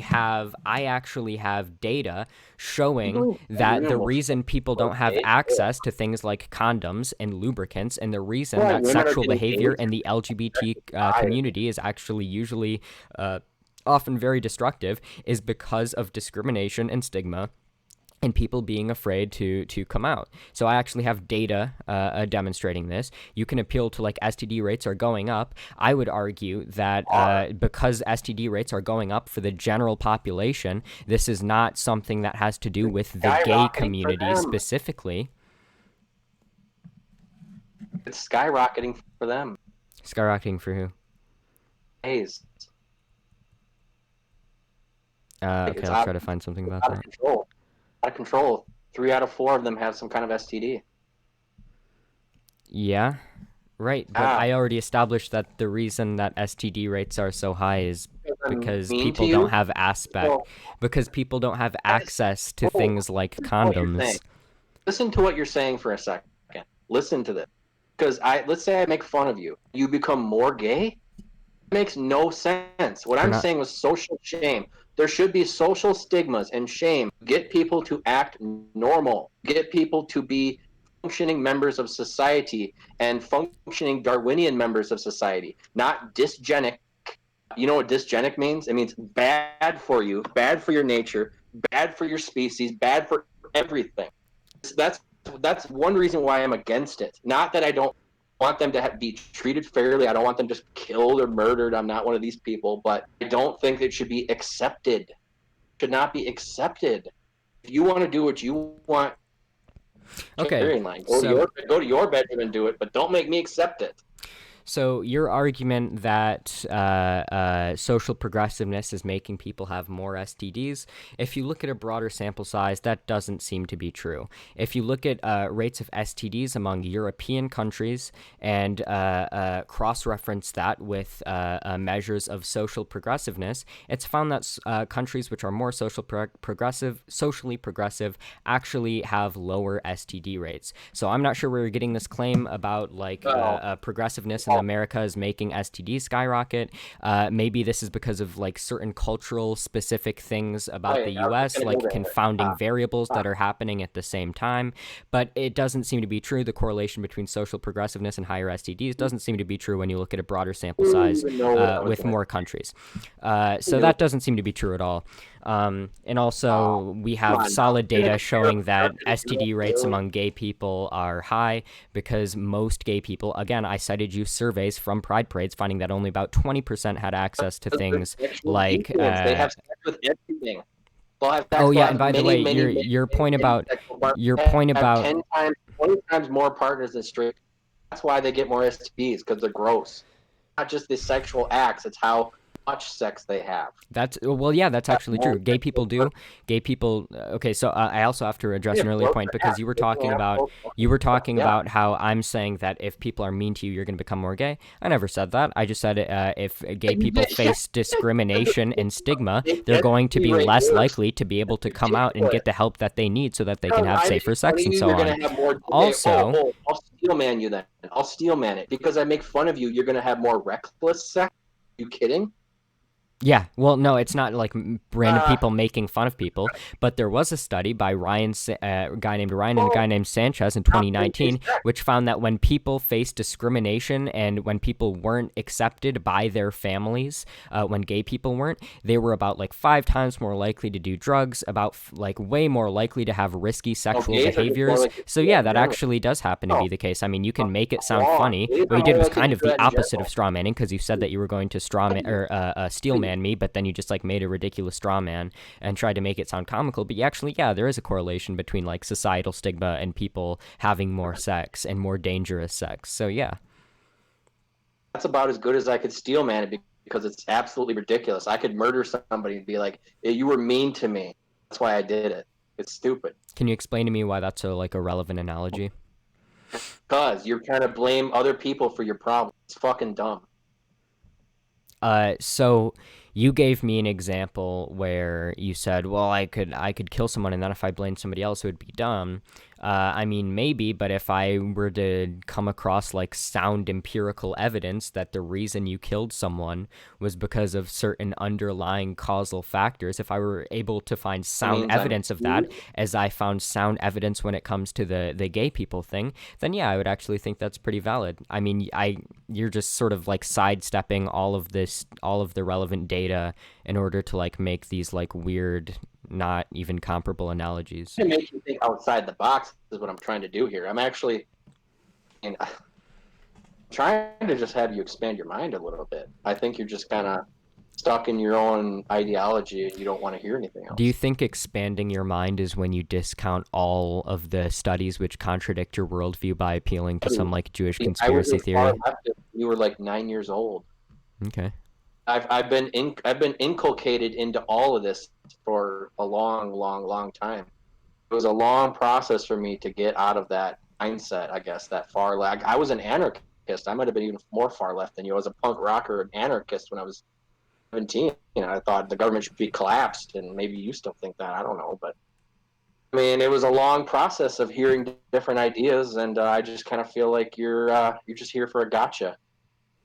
have data showing that the reason people don't have access to things like condoms and lubricants, and the reason that sexual behavior in the LGBT community is actually usually often very destructive, is because of discrimination and stigma and people being afraid to come out. So I actually have data demonstrating this. You can appeal to like STD rates are going up. I would argue that because STD rates are going up for the general population, this is not something that has to do with the gay Skyrocketing for community them. specifically. It's skyrocketing for them. Skyrocketing for who? Gays. Okay, It's I'll out, try to find something about out of that. control. Out of control. 3 out of 4 of them have some kind of STD. Yeah, right. But Ah, I already established that the reason that STD rates are so high is because I'm because mean to people don't you. have So because people don't have I just access to oh, things like listen to what you're saying. condoms. Listen to what you're saying for a second. Listen to this. Because let's say I make fun of you. You become more gay? It makes no sense. What We're I'm not saying was social shame. There should be social stigmas and shame. Get people to act normal. Get people to be functioning members of society and functioning Darwinian members of society, not dysgenic. You know what dysgenic means? It means bad for you, bad for your nature, bad for your species, bad for everything. That's that's one reason why I'm against it. Not that I don't want them to be treated fairly. I don't want them just killed or murdered. I'm not one of these people, but I don't think it should be accepted. It should not be accepted. If you want to do what you want, okay. carrying line. So Go to your bedroom and do it, but don't make me accept it. So your argument that social progressiveness is making people have more STDs, if you look at a broader sample size, that doesn't seem to be true. If you look at rates of STDs among European countries and cross-reference that with measures of social progressiveness, it's found that countries which are more socially progressive, actually have lower STD rates. So I'm not sure where you're getting this claim about like Well, progressiveness in America is making STDs skyrocket. Maybe this is because of like certain cultural specific things about the I was just US, gonna go like there. confounding Ah, variables ah. that are happening at the same time. But it doesn't seem to be true. The correlation between social progressiveness and higher STDs doesn't seem to be true when you look at a broader sample You didn't size even know what I was with gonna more countries. So do. that doesn't seem to be true at all. And Oh, also, we come have on now. solid You're gonna data compare showing that America STD rates to among gay people are high because most gay people, again, I cited you surveys from Pride Parades finding that only about 20% had access to their things sexual like, deviance. They have sex with everything. They'll have oh sex. They'll yeah, and have by the many, way, many, your many, point many about sexual partners. your They point have about 10 times, 20 times more partners than straight. That's why they get more STDs because they're gross. Not just the sexual acts; it's how much sex they have. That's well, yeah, that's Have actually more true. Gay people sexual do. partners. Gay people. Okay, so I also have to They address an have earlier grosser point because acts. They can have both. you were talking Yeah. about how I'm saying that if people are mean to you, you're going to become more gay. I never said that. I just said if gay You people did. Yeah. face discrimination and stigma, Make they're going to STD be rate less worse. likely to be able to come out and Ridiculous. get the help that they need so that they can Because have I make safer fun sex of and you, so you're on. gonna have more. Okay, Also, I'll steel man you then. I'll steel man it because I make fun of you. You're gonna have more reckless sex. You kidding? yeah, well, no, it's not like random Uh, people making fun of people, but there was a study by a guy named Ryan and a guy well, named Sanchez in not really 2019, sex. which found that when people faced discrimination and when people weren't accepted by their families, when gay people weren't, they were about like 5 times more likely to do drugs, about like way more likely to have risky No, sexual gays are just more behaviors. like to So do yeah, that in that general. actually does happen to No, be the case. I mean, you can make it sound wrong. funny. Gays What are you did more was likely to kind do of the that in opposite of general. straw manning because you said that you were going to straw man or steel man me, but then you just like made a ridiculous straw man and tried to make it sound comical. But actually, yeah, there is a correlation between like societal stigma and people having more sex and more dangerous sex. So yeah. That's about as good as I could steel man it because it's absolutely ridiculous. I could murder somebody and be like, hey, "You were mean to me. That's why I did it." It's stupid. Can you explain to me why that's a like a relevant analogy? Because you're trying to blame other people for your problem. It's fucking dumb. So you gave me an example where you said, "Well, I could kill someone, and then if I blamed somebody else, it would be dumb." I mean, maybe, but if I were to come across like sound empirical evidence that the reason you killed someone was because of certain underlying causal factors, if I were able to find That sound means I'm evidence of that, accused. as I found sound evidence when it comes to the gay people thing, then yeah, I would actually think that's pretty valid. I mean, you're just sort of like sidestepping all of the relevant data in order to like make these like weird, not even comparable analogies. To make you think outside the box is what I'm trying to do here. I'm actually and trying to just have you expand your mind a little bit. I think you're just kind of stuck in your own ideology and you don't want to hear anything Do you else. think expanding your mind is when you discount all of the studies which contradict your worldview by appealing to some like Jewish See, I was conspiracy as far theory? left as you were like 9 years old. Okay. I've been inculcated into all of this for a long time. It was a long process for me to get out of that mindset, I guess, that far left. I was an anarchist. I might have been even more far left than you. I was a punk rocker, an anarchist when I was 17. I thought the government should be collapsed, and maybe you still think that. I don't know, but I mean, it was a long process of hearing different ideas, and I just kind of feel like you're just here for a gotcha.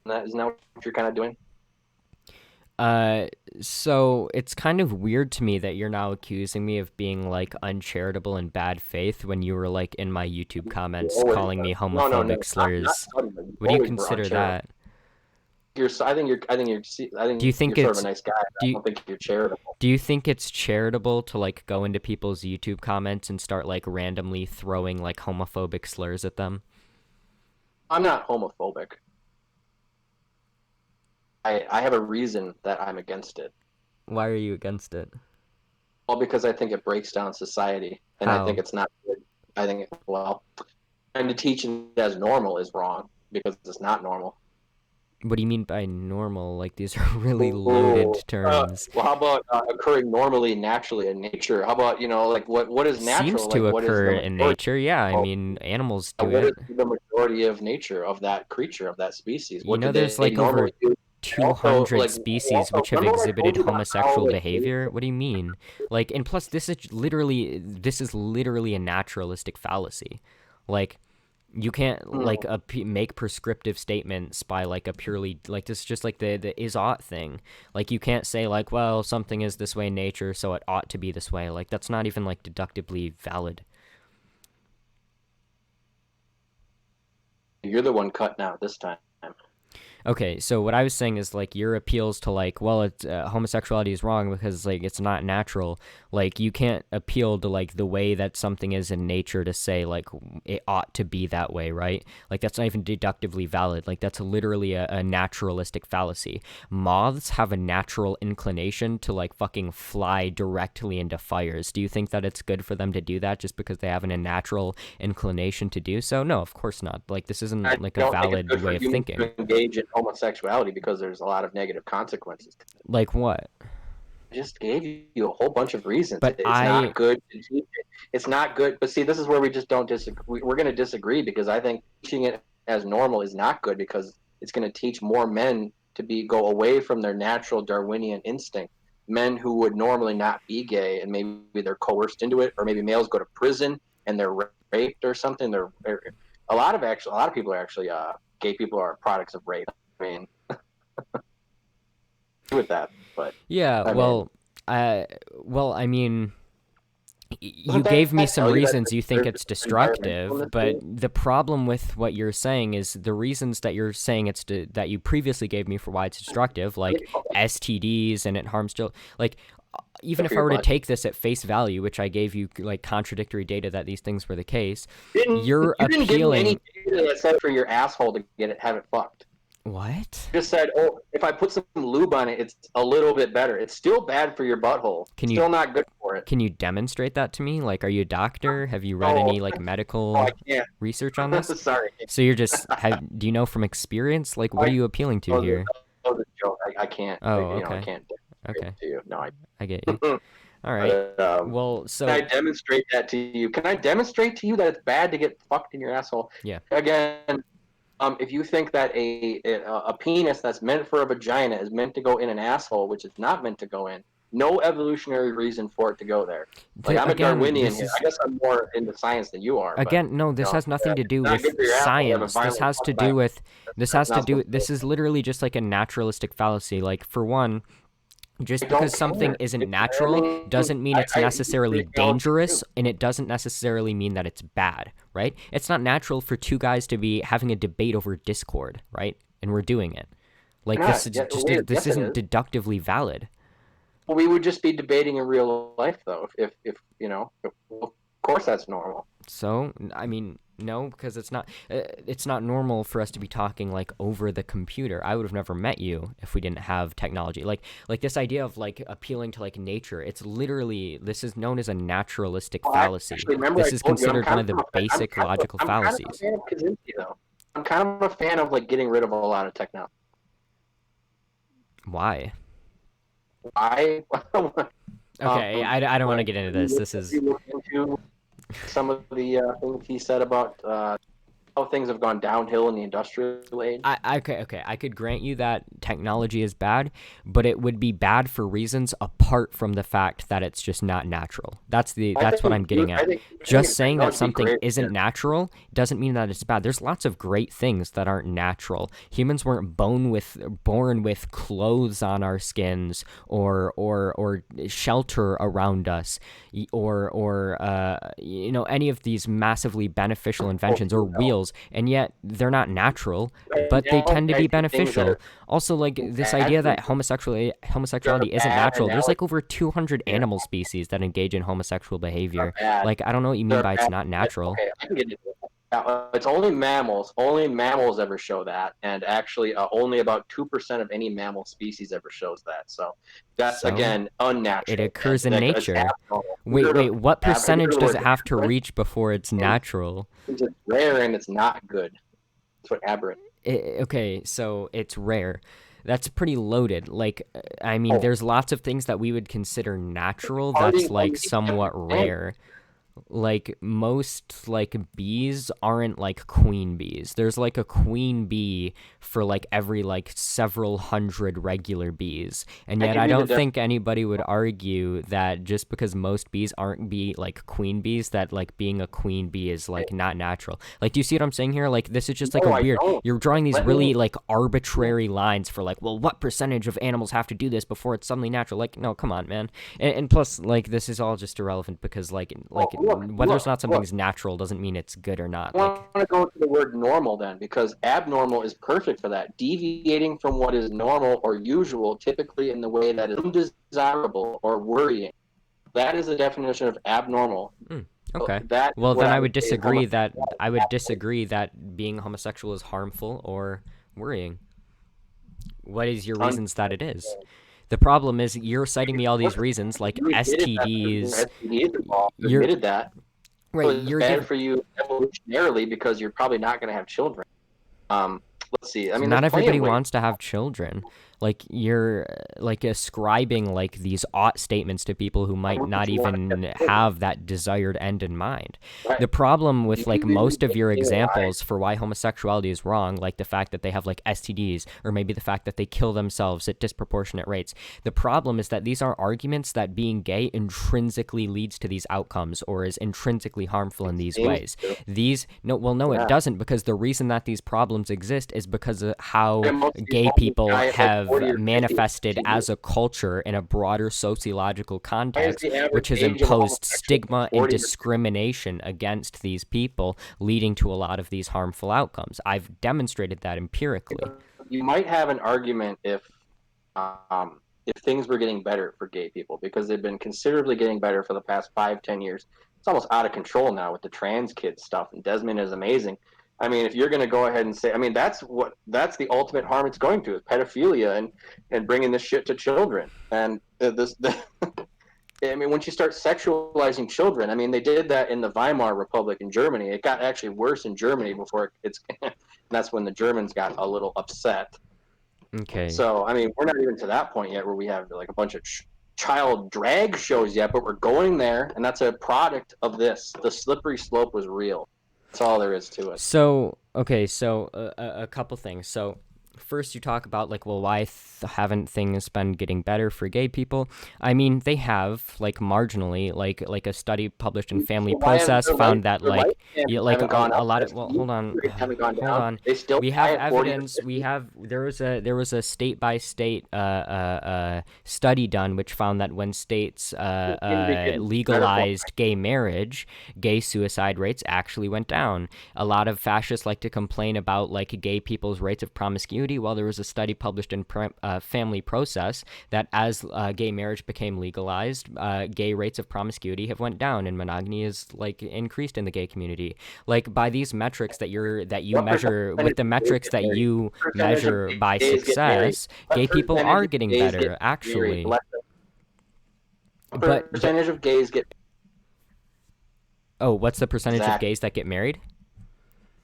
Isn't that what you're kind of doing? Uh, so it's kind of weird to me that you're now accusing me of being like uncharitable and bad faith when you were like in my YouTube You comments always calling were. me No, homophobic not slurs. suddenly. You What do you always were consider uncharitable. that? I Do you think think you're sort of a it's nice guy. do I you, don't think you're charitable. do you think it's charitable to like go into people's YouTube comments and start like randomly throwing like homophobic slurs at them? I'm not homophobic. I have a reason that I'm against it. Why are you against it? Well, because I think it breaks down society, and I think How? it's not good. I think, well, trying to teach it as normal is wrong because it's not normal. What do you mean by normal? Like these are really Oh, loaded terms. well, how about occurring normally, naturally in nature? How about, like what is Seems natural? to Like what is the occur in majority? nature. Yeah, I Well, mean, animals do what is it. the majority of nature of that creature, of that species? You What do know, there's they like over normally do? Also, 200 species which have remember what I told exhibited you about how homosexual like behavior. What do you mean? Like, and plus, this is literally a naturalistic fallacy. Like, you can't like hmm, make prescriptive statements by like a purely like this is just like the is ought thing. Like, you can't say like, well, something is this way in nature, so it ought to be this way. Like, that's not even like deductively valid. you're the one cutting out this time. Okay, so what I was saying is like your appeals to like, well, it's homosexuality is wrong because like it's not natural. Like you can't appeal to like the way that something is in nature to say like it ought to be that way, right? Like that's not even deductively valid. Like that's literally a naturalistic fallacy. Moths have a natural inclination to like fucking fly directly into fires. Do you think that it's good for them to do that just because they have a natural inclination to do so? No, of course not. Like this I isn't like a don't think it's valid good for way of humans thinking. to engage in homosexuality because there's a lot of negative consequences. Like what? I just gave you a whole bunch of reasons. But It's I not good to teach it. It's not good. But see, this is where we just don't disagree. We're going to disagree because I think teaching it as normal is not good because it's going to teach more men to go away from their natural Darwinian instinct. Men who would normally not be gay and maybe they're coerced into it, or maybe males go to prison and they're raped or something. A lot of people are actually gay people are products of rape. I mean, with that, but yeah, I mean, I mean, you doesn't gave me that some tell you that reasons you think there's it's environmental in destructive, this but too? the problem with what you're saying is the reasons that you're saying that you previously gave me for why it's destructive, like STDs and it harms children. Like even Good for if I your were to butt. take this at face value, which I gave you like contradictory data that these things were the case, Didn't you're you didn't give me any appealing. data that said for your asshole to have it fucked. What? You just said, oh, if I put some lube on it, it's a little bit better. It's still bad for your butthole. Can you Still not good for it. can you demonstrate that to me? Like, are you a doctor? Have you read No, any like no, I medical can't. research on this? Sorry. So you're just do you know from experience? Like, what I are you appealing to know the, here? joke. I can't. Oh, I okay. can't demonstrate Okay. it to you. No, I get you. I. All right. But, Well, can I so demonstrate that to you? Can I demonstrate to you that it's bad to get fucked in your asshole? yeah. Again, if you think that a penis that's meant for a vagina is meant to go in an asshole, which is not meant to go in, no evolutionary reason for it to go there. Like I'm a Again, Darwinian this here. is I guess I'm more into science than you are, but again, no, this has nothing to it's do not with good for your asshole to have a science. This violent has to fuck back. do with That's not supposed to. this is literally just like a naturalistic fallacy. Like for one, I just because don't something care. isn't I natural mean, doesn't mean it's you can necessarily make your own too. dangerous, and it doesn't necessarily mean that it's bad, right? It's not natural for two guys to be having a debate over Discord, right? And we're doing it. Why Like not? Yeah, weird. this Yes, it isn't is. deductively valid. we would just be debating in real life, though. If of course that's normal. So, I mean, no, because it's not normal for us to be talking like over the computer. I would have never met you if we didn't have technology. Like this idea of like appealing to like nature. It's literally this is known as a naturalistic Well, fallacy. actually, remember I This is told you considered one of the I'm basic kind of logical I'm kind of a fallacies. fan of Kaczynski, though. I'm kind of a fan of like getting rid of a lot of technology. Why? Why? Okay, I don't want to Like, get into this. This if is you look into some of the things he said about how things have gone downhill in the industrial age. okay. I could grant you that technology is bad, but it would be bad for reasons apart from the fact that it's just not natural. That's what I'm getting I at. think Just saying that technology would be something great. isn't natural doesn't mean that it's bad. There's lots of great things that aren't natural. Humans weren't born with clothes on our skins or shelter around us or any of these massively beneficial inventions or wheels, and yet they're not natural, Right but they now, tend to I be see things that beneficial. are Also, like this bad idea for that you. They're homosexuality a isn't bad natural. There's analogy. like over 200 Yeah, animal species that engage in homosexual they're behavior. bad. Like I don't know what you mean They're by it's bad. not natural. Okay, I can get into it. It's only mammals. Only mammals ever show that, and actually, only about 2% of any mammal species ever shows that. So that's So again it unnatural. occurs in Like it's nature. abnormal. Wait, what Have you heard percentage of the does word it have to aberrant? reach before it's It natural? means it's rare and it's not good. That's what aberrant. Okay, so it's rare. That's pretty loaded. Like, I mean, Oh, there's lots of things that we would consider natural that's parting like somewhat understand. rare. Like most like bees aren't like queen bees. There's like a queen bee for like every like several hundred regular bees. And I yet give I you the don't definition. think anybody would argue that just because most bees aren't be like queen bees that like being a queen bee is like not natural. Like do you see what I'm saying here? Like this is just like a No, I weird don't. you're drawing these Let me. really like arbitrary lines for like, well, what percentage of animals have to do this before it's suddenly natural? Like no, come on, man. And plus like this is all just irrelevant because Oh, whether or not look. something's natural doesn't mean it's good or not. I Like want to go to the word normal then, because abnormal is perfect for that. Deviating from what is normal or usual, typically in the way that is undesirable or worrying. That is the definition of abnormal. mm, okay. That is Well, what then I would say is I would homosexuality. disagree that being homosexual is harmful or worrying. What is your reasons that it is? The problem is you're citing me all these reasons like You admitted that there's more STDs. STDs involved. You You're admitted that. So right. it's You're bad giving for you evolutionarily because you're probably not going to have children. Let's see. I mean, there's not plenty of everybody ways. wants to have children. Like you're like ascribing like these ought statements to people who Why might wouldn't not you want to have even children? have that desired end in mind. Right? The problem Do with you like really most of think your they alive? examples for why homosexuality is wrong, like the fact that they have like STDs or maybe the fact that they kill themselves at disproportionate rates, the problem is that these are arguments that being gay intrinsically leads to these outcomes or is intrinsically harmful in It these seems ways. to. These no well no it Yeah. doesn't because the reason that these problems exist is because of how And most of these gay homeless people guy at like have 40 or 50 on manifested TV. as a culture in a broader sociological Why is context, the average which has age of a imposed homosexual stigma and 40 or 50? discrimination against these people, leading to a lot of these harmful outcomes. I've demonstrated that empirically. You might have an argument if things were getting better for gay people because they've been considerably getting better for the past 5, 10 years. It's almost out of control now with the trans kid stuff, and Desmond is amazing. I mean, if you're going to go ahead and say, I mean, that's the ultimate harm it's going to is pedophilia and bringing this shit to children. And I mean, once you start sexualizing children, I mean, they did that in the Weimar Republic in Germany. It got actually worse in Germany before it's. That's when the Germans got a little upset. Okay. So, I mean, we're not even to that point yet where we have like a bunch of child drag shows yet, but we're going there, and that's a product of this. The slippery slope was real. That's all there is to it. So, okay, so a couple things. So, first you talk about like, well, why haven't things been getting better for gay people? I mean, they have like marginally, like a study published in Family So why have Process found that their life like standards like haven't gone a up? lot of well, STD rates haven't gone hold down. on. They still We die have at 40 or evidence. We 50. have there was a state by state study done which found that when states They seem to be getting better for it. legalized gay marriage, gay suicide rates actually went down. A lot of fascists like to complain about like gay people's rates of promiscuity community, well, there was a study published in Family Process that as gay marriage became legalized, gay rates of promiscuity have went down and monogamy is like increased in the gay community. Like by these metrics that you What measure with percentage the of gays metrics get that married? you What percentage of measure by gays get married? success, What gay people percentage are of getting gays get better married? actually. What But percentage of gays get oh, what's the percentage of exactly? gays that get married?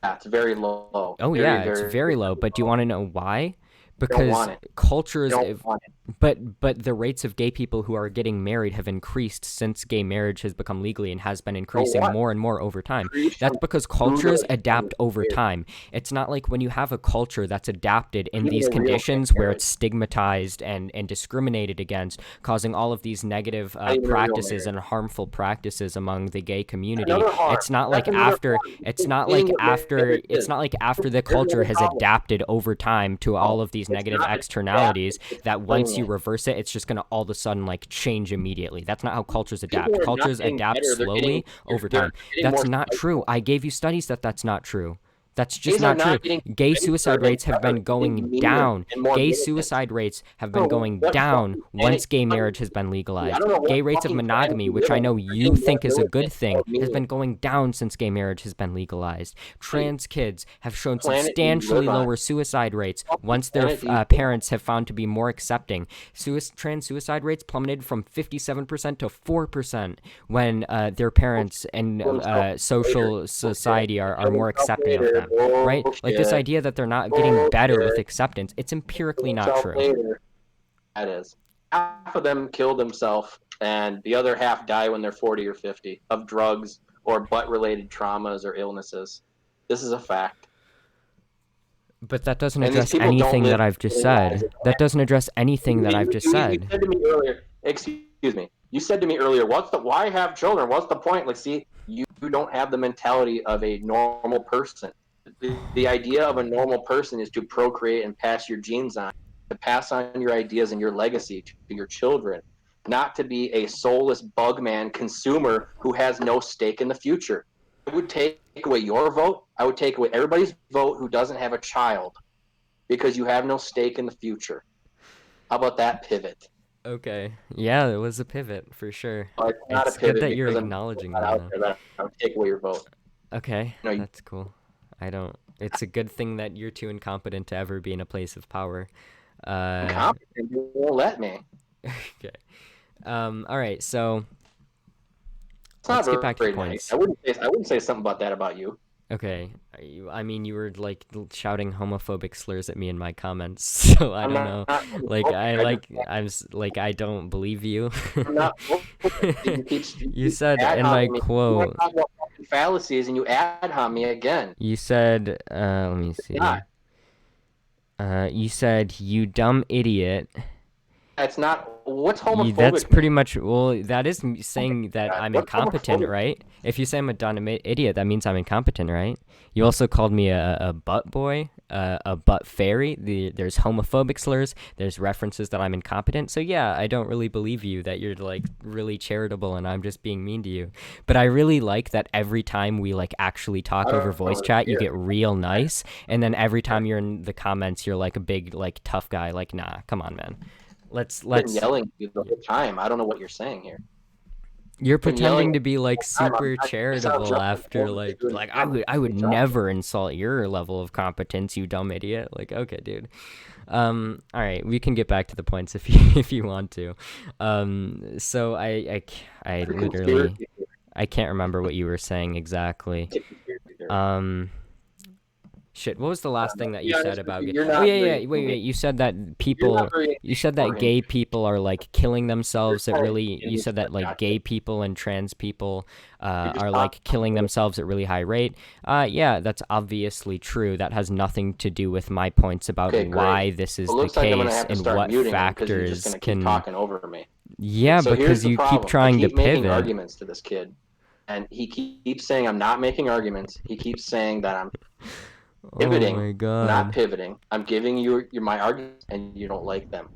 Yeah, it's very low. Oh Very, yeah, it's very, very very low. But do you low. want to know why? They don't Because want it. They cultures, don't want it. but the rates of gay people who are getting married have increased since gay marriage has become legally and has been So increasing what? more and more over time. Preach That's from because Google cultures it and adapt over weird. time. It's not like when you have a culture that's adapted in People these are real get conditions where married. it's stigmatized and discriminated against, causing all of these negative Not even a real practices marriage. and harmful practices among the gay community. Another harm. It's not That's like another after harm. You hating what marriage it's is. not like after the Here's culture another has problem. adapted over time to all No, of these it's negative not adapting. externalities It's that once you bringing. reverse it, it's just going to all of a sudden like change immediately. That's not how cultures People adapt. are not Cultures getting adapt better. They're getting slowly over they're time. getting That's more not true. spiteful. I gave you studies that that's not true. That's just Gays are not true. not getting Gay nicer suicide and rates have better. been They're going getting meaner down. and more Gay militant. suicide rates have I been don't know going what down fucking once planet. gay marriage has been I legalized. don't know what Gay rates of fucking planet monogamy, you which live I on. know They're you getting more think is a good militant, thing, more has mean. been going down since gay marriage has been legalized. Hey, Trans kids have shown planet do you substantially live on? lower suicide rates What fucking once their planet do you live on? parents have found to be more accepting. Trans suicide rates plummeted from 57% to 4% when their parents and Kill himself later. social Bullshit. society are Kill more himself accepting of later. them, right? Like this Bullshit. idea that they're not getting better with Bullshit. acceptance, it's Kill empirically not himself true. later. That is. Half of them kill themselves, and the other half die when they're 40 or 50 of drugs or butt-related traumas or illnesses. This is a fact. But that doesn't And these address people don't anything live that I've just their lives. said. That doesn't address anything that I've just You said. said to me earlier, excuse me, you said to me earlier, why have children? What's the point? Like, see, you don't have the mentality of a normal person. The idea of a normal person is to procreate and pass your genes on, to pass on your ideas and your legacy to your children, not to be a soulless bugman consumer who has no stake in the future. I would take away your vote. I would take away everybody's vote who doesn't have a child because you have no stake in the future. How about that pivot? Okay. Yeah, it was a pivot for sure. Well, it's not a It's good pivot that you're because I'm acknowledging not them out though. there that I would take away your vote. Okay, No, you that's cool. I don't. It's a good thing that you're too incompetent to ever be in a place of power. Uh, incompetent. You won't let me. okay. All right. So It's not let's get back to the very nice. points. I wouldn't say something about that about you. Okay. I mean, you were like shouting homophobic slurs at me in my comments, so I I'm don't not, know. not Like homophobic. I don't believe you. I'm not homophobic. You You keep said ad in my homing me. You want to quote, talk about fucking fallacies and you ad hom me again. you said, let me God, see. You said, you dumb idiot. that's not. What's That's homophobic pretty mean? much, well, that is saying that God, I'm what's incompetent, homophobic mean? right? If you say I'm a dumb idiot, that means I'm incompetent, right? You also called me a butt boy, a butt fairy. There's homophobic slurs. There's references that I'm incompetent. So yeah, I don't really believe you that you're like really charitable and I'm just being mean to you. But I really like that every time we like actually talk I over don't voice know. chat, you Here, get real nice. And then every time you're in the comments, you're like a big like tough guy. Like, nah, come on, man. Let's I've been let's yelling at you the whole time. I don't know what you're saying here. You're I've been yelling pretending at to you be the like whole time. super I sound charitable drunk. after like I would Good job. never insult your level of competence, you dumb idiot. Like, okay, dude. All right, we can get back to the points if you if you want to. So I It's a literally conspiracy I can't remember what you were saying exactly. theory. Um Shit, what was the last thing To that be you said honest with about you, gay? you're Oh not yeah, very yeah. Wait. engaged. You said that You're not people. very You engaged said or that gay interested. people are like killing You're themselves. It kind of really. You said that like gotcha. gay people and trans people You're just are talking like killing over it. themselves at really high rate. Yeah, that's obviously true. That has nothing to do with my points about Okay, great. why this It is the looks like I'm gonna case have to and start what muting you because you're just factors gonna keep can. talking over me. Yeah, So here's because the you keep problem. I trying to keep making pivot. arguments to this kid, and he keeps saying I'm not making arguments. He keeps saying that I'm Oh pivoting. my I'm not god. pivoting. I'm giving you my arguments, and you don't like them.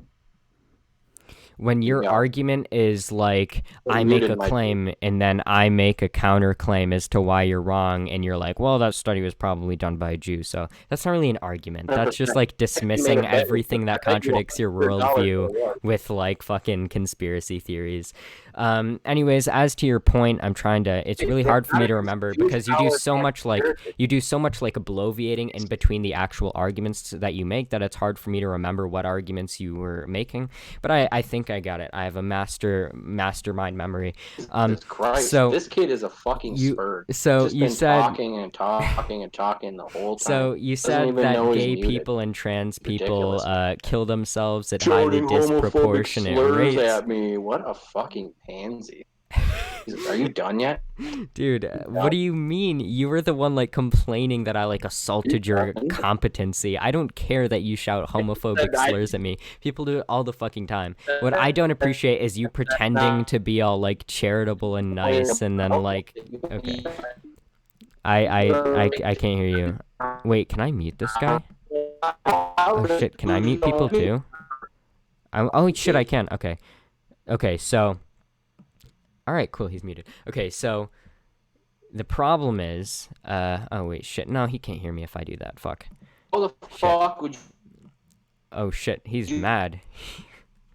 when your Yeah. argument is like, I make Muted a my- claim and then I make a counterclaim as to why you're wrong, and you're like, well, that study was probably done by a Jew, so that's not really an argument. That's just like dismissing everything that contradicts your worldview with like fucking conspiracy theories. Anyways, as to your point, it's really hard for me to remember because you do so much like bloviating in between the actual arguments that you make that it's hard for me to remember what arguments you were making. But I think I got it. I have a mastermind memory. Jesus Christ, so this kid is a fucking spurd. So He's you just been said talking and talking and talking the whole time. So you Doesn't said even know that he's gay muted. people and trans people Ridiculous. kill themselves at highly Shouting homophobic disproportionate slurs rates. at me. What a fucking pansy. Jesus, are you done yet? Dude, what do you mean? You were the one like complaining that I like assaulted your competency. I don't care that you shout homophobic slurs at me. People do it all the fucking time. What I don't appreciate is you pretending to be all like charitable and nice and then like okay. I can't hear you. Wait, can I mute this guy? Oh shit, can I mute people too? Oh shit, I can. Okay. Okay, so alright, cool, he's muted. Okay, so the problem is, oh wait, shit, no, he can't hear me if I do that, fuck. How the fuck would you... Oh shit, he's mad.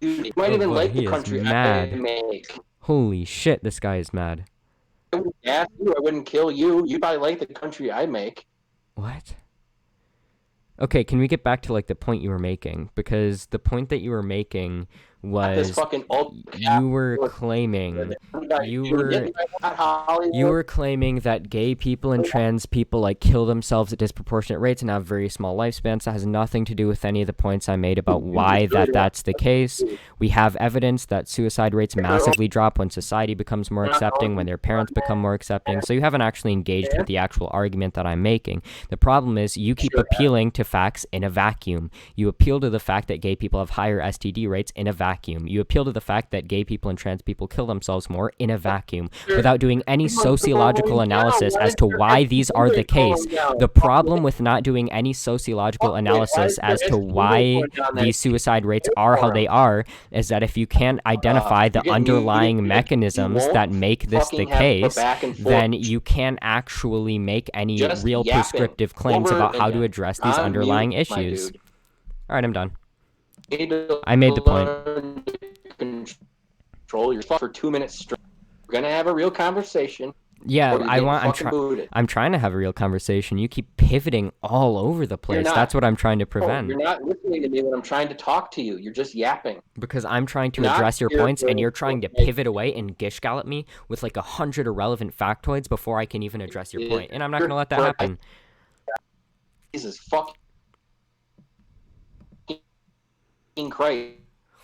You might even boy, like the he is country mad. I make. Holy shit, this guy is mad. I wouldn't ask you, I wouldn't kill you. You probably like the country I make. What? Okay, can we get back to like the point you were making? Because the point that you were making was you were claiming that gay people and trans people like kill themselves at disproportionate rates and have very small lifespans. That has nothing to do with any of the points I made about why that's the case. We have evidence that suicide rates massively drop when society becomes more accepting, when their parents become more accepting. So you haven't actually engaged with the actual argument that I'm making. The problem is you keep appealing to facts in a vacuum. You appeal to the fact that gay people have higher STD rates in a vacuum. You appeal to the fact that gay people and trans people kill themselves more in a vacuum without doing any sociological analysis as to why these are the case. The problem with not doing any sociological analysis as to why these suicide rates are how they are is that if you can't identify the underlying mechanisms that make this the case, then you can't actually make any real prescriptive claims about how to address these underlying issues. All right, I'm done. I made the point. Control your for 2 minutes straight. We're gonna have a real conversation. Yeah, I'm trying to have a real conversation. You keep pivoting all over the place. That's what I'm trying to prevent. You're not listening to me when I'm trying to talk to you. You're just yapping. Because I'm trying to address your points, and you're trying to pivot away and gish gallop me with like 100 irrelevant factoids before I can even address your point. And I'm not gonna let that happen. Jesus fucking Christ.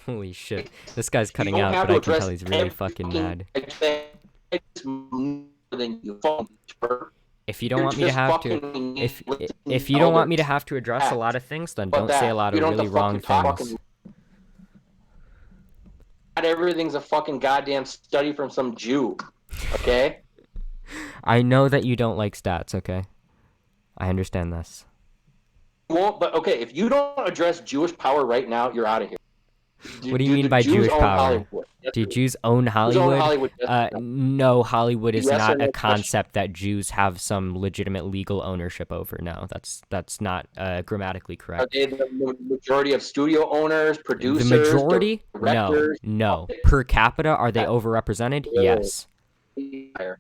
Holy shit. This guy's cutting out, but I can tell he's really fucking mad. If you don't want me to have to, if you don't want me to have to address a lot of things, then don't say a lot of really wrong things. Not everything's a fucking goddamn study from some Jew, okay? I know that you don't like stats, okay? I understand this. Won't, but okay, if you don't address Jewish power right now, you're out of here. What do you mean by Jewish power? Do Jews own Hollywood? No, Hollywood is not a concept that Jews have some legitimate legal ownership over. No, that's not grammatically correct. Are they the majority of studio owners, producers? The majority? Directors? No. Per capita, are they overrepresented? Yes. You're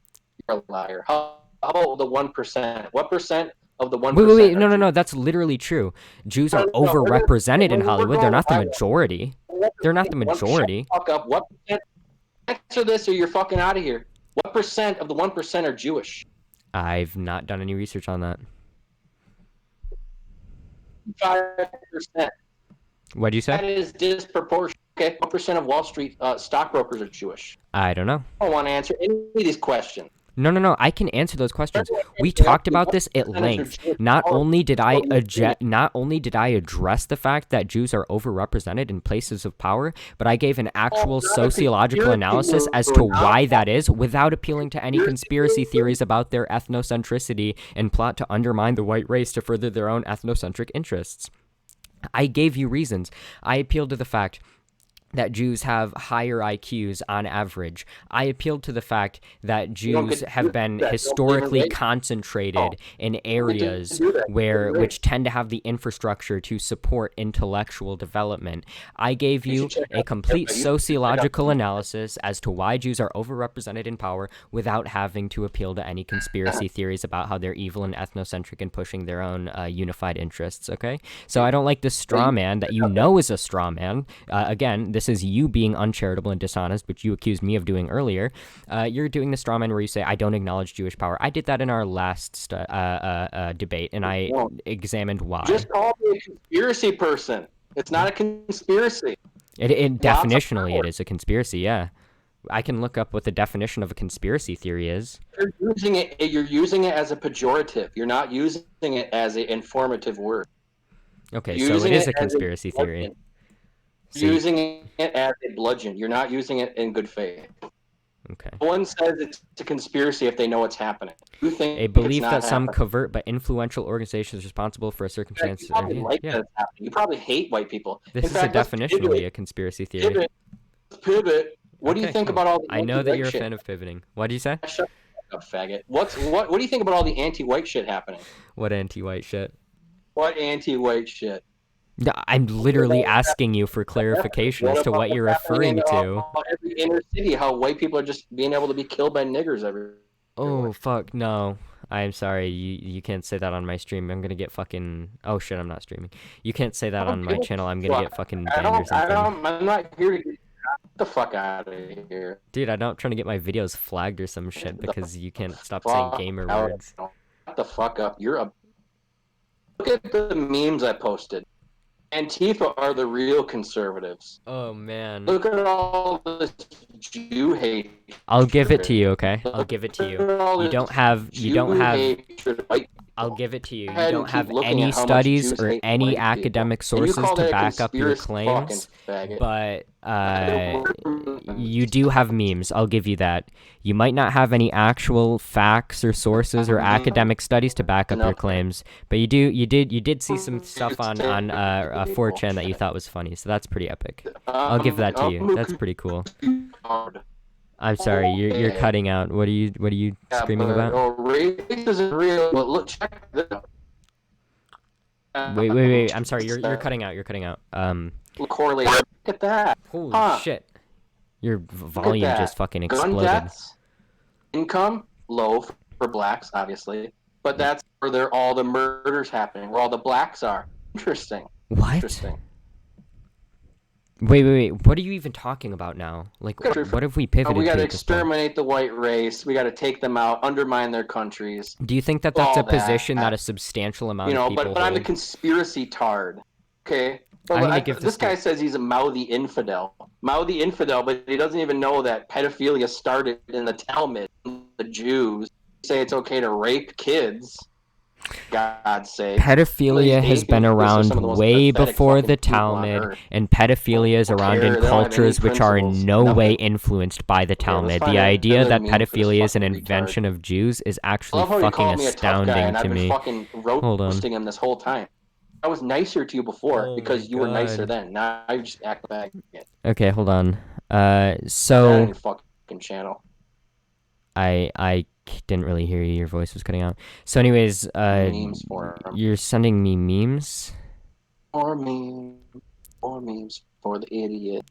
a liar. How about the 1%? What percent of the 1%? Wait, no, that's literally true. Jews are overrepresented in Hollywood. They're not the majority. They're not the majority. What percent? Answer this or you're fucking out of here. What percent of the 1% are Jewish? I've not done any research on that. 5%. What'd you say? That is disproportionate. Okay, what percent of Wall Street stockbrokers are Jewish? I don't know. I don't want to answer any of these questions. No, I can answer those questions. We talked about this at length. Not only did I address the fact that Jews are overrepresented in places of power, but I gave an actual sociological analysis as to why that is without appealing to any conspiracy theories about their ethnocentricity and plot to undermine the white race to further their own ethnocentric interests. I gave you reasons. I appealed to the fact that Jews have higher IQs on average. I appealed to the fact that You don't Jews get to have do been that. You don't believe in historically race. concentrated in You don't get to areas do that. which tend to have the infrastructure to support intellectual development. I gave You you should check a out. complete You should check out. sociological analysis as to why Jews are overrepresented in power without having to appeal to any conspiracy theories about how they're evil and ethnocentric and pushing their own unified interests, okay? So I don't like this straw man that you know is a straw man. Again, this is you being uncharitable and dishonest, which you accused me of doing earlier. You're doing the straw man where you say, I don't acknowledge Jewish power. I did that in our last debate, and I examined why. Just call me a conspiracy person. It's not a conspiracy. Definitionally, it is a conspiracy, yeah. I can look up what the definition of a conspiracy theory is. You're using it as a pejorative. You're not using it as an informative word. Okay, so it is a conspiracy theory. You're using it as a bludgeon. You're not using it in good faith. Okay. No one says it's a conspiracy if they know what's happening. You think a belief that some covert but influential organization is responsible for a circumstance. You probably like that it's happening. You probably hate white people. This is definitionally a conspiracy theory. Pivot. What do you think about all the I know that you're shit? A fan of pivoting. What do you say? Shut up, faggot. What do you think about all the anti-white shit happening? What anti-white shit? What anti-white shit? No, I'm literally asking you for clarification as to what you're referring to. Every inner city, how white people are just being able to be killed by niggers everywhere. Oh, fuck, no. I'm sorry, you can't say that on my stream. I'm gonna get fucking... Oh, shit, I'm not streaming. You can't say that on my channel. I'm gonna get fucking banned or something. I'm not here to get the fuck out of here. Dude, I'm not trying to get my videos flagged or some shit because you can't stop saying gamer words. Shut the fuck up. You're a... Look at the memes I posted. Antifa are the real conservatives. Oh, man. Look at all this Jew hate. I'll give it to you, okay? I'll give it to you. You don't have... I'll give it to you. You don't have any studies or any academic sources to back up your claims, but you do have memes. I'll give you that. You might not have any actual facts or sources or academic studies to back up your claims, but you did see some stuff on 4chan that you thought was funny, so that's pretty epic. I'll give that to you. That's pretty cool. I'm sorry, you're cutting out. What are you screaming about? Race isn't real, but look, check this out. Wait. I'm sorry, you're cutting out. You're cutting out. Correlate. Look at that. Holy shit. Your volume just fucking exploded. Gun deaths, income low for blacks, obviously, but that's where all the murders happening, where all the blacks are. Interesting. What? Interesting. Wait. What are you even talking about now? Like, what have we pivoted to? We got to exterminate the white race. We got to take them out, undermine their countries. Do you think that that's a position that a substantial amount of people but I'm the conspiracy tard. Okay? But this guy says he's a mouthy infidel. Mouthy infidel, but he doesn't even know that pedophilia started in the Talmud. The Jews say it's okay to rape kids. God's sake. Pedophilia has been around way before the Talmud, and pedophilia is around in cultures which are in no way influenced by the Talmud. The idea that pedophilia is an invention of Jews is actually fucking astounding to me. Hold on. Him this whole time. I was nicer to you before because you were nicer then. Now you just act back again. Okay, hold on. So your fucking channel. I didn't really hear you. Your voice was cutting out. So anyways, memes for you're sending me memes? More memes for the idiot.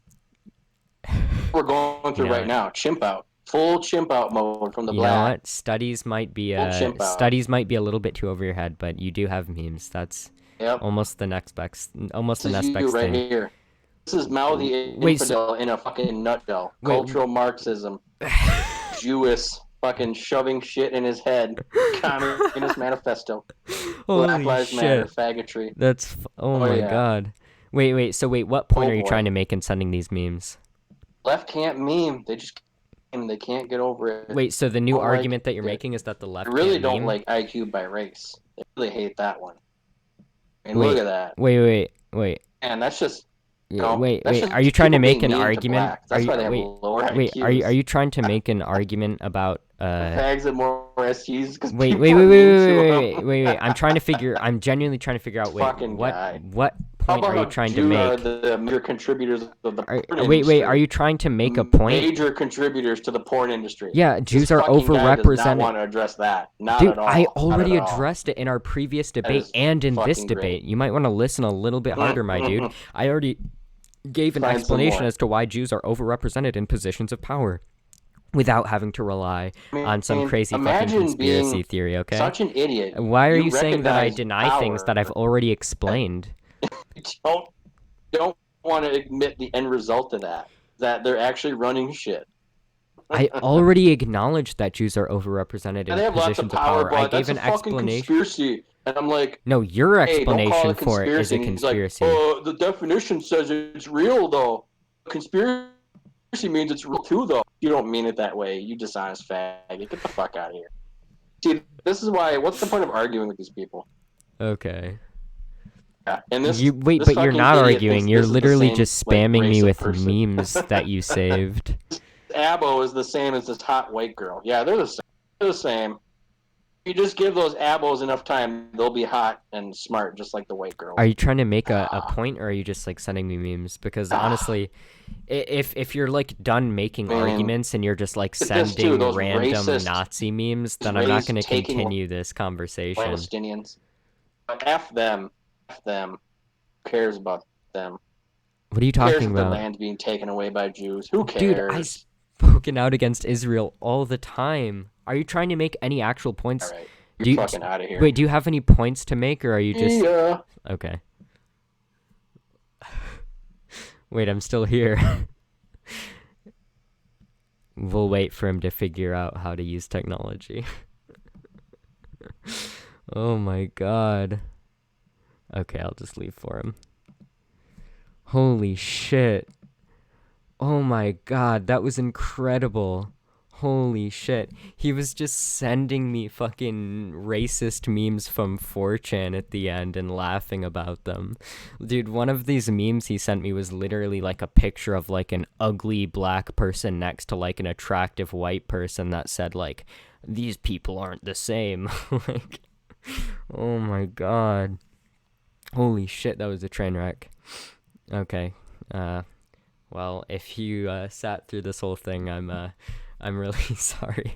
We're going through right now. Chimp out. Full chimp out mode from the black. You know what? Studies might be a little bit too over your head, but you do have memes. That's almost the next best thing. Here. This is mouthy infidel in a fucking nutshell. Cultural Marxism. Jewish fucking shoving shit in his head. Communist manifesto. Black Lives Matter faggotry. That's my god. Wait. So what point are you trying to make in sending these memes? Left can't meme. They can't get over it. Wait, so the new argument that you're making is that the left really don't like IQ by race. They really hate that one. And look at that. Wait. And that's just wait. Are you trying to make an argument? Are you trying to make an argument about fags and more SGs? Wait. I'm genuinely trying to figure out what How point are about you how trying to Jews are make? the major contributors of the porn Wait, are industry? you trying to make a point? Major contributors to the porn industry. Yeah, This Jews are fucking guy does not overrepresented. want to address that. Not Dude, at I all. Not at already all. addressed it in our previous That debate is and in this fucking great. debate. You might want to listen a little bit harder, my dude. I already gave an Find some explanation more. as to why Jews are overrepresented in positions of power without having to rely on some crazy fucking Imagine conspiracy being theory, okay? such an idiot. Why are You you saying that I recognize deny things that I've power. already explained? Don't don't want to admit the end result of that. That they're actually running shit. I already acknowledged that Jews are overrepresented And in they have lots of positions of power, power. I but gave that's a an fucking explanation. conspiracy. And I'm like, No, your hey, don't call it explanation a for it is conspiracy. a And he's like, conspiracy. the definition says it's real, though. Conspiracy means it's real, too, though. You don't mean it that way. You dishonest faggot. Get the fuck out of here. See, this is why, what's the point of arguing with these people? Okay. Yeah. And You wait, this but you're fucking not idiot thinks arguing. You're this is the literally same, just like, spamming me race of with person. memes that you saved. Abo is the same as this hot white girl. Yeah, they're the same. They're the same. You just give those abos enough time, they'll be hot and smart, just like the white girls. Are you trying to make a point, or are you just like sending me memes? Because honestly, if you're like done making Man, arguments and you're just like look at this too. sending Those random racist Nazi memes, then I'm not Israelis going to taking continue this conversation. Palestinians. F them. F them. Who cares about them? What are you Who cares talking if their about? land's being taken away by Jews? Who Dude, I've cares? spoken out against Israel all the time. Are you trying to make any actual points? All right, Do you're you, fucking out of here. wait, do you have any points to make, or are you just Yeah. okay? Wait, I'm still here. We'll wait for him to figure out how to use technology. Oh my god. Okay, I'll just leave for him. Holy shit. Oh my god, that was incredible. Holy shit. He was just sending me fucking racist memes from 4chan at the end and laughing about them. Dude, one of these memes he sent me was literally like a picture of like an ugly black person next to like an attractive white person that said like, these people aren't the same. Like, oh my god. Holy shit, that was a train wreck. Okay. Well, if you sat through this whole thing, I'm really sorry.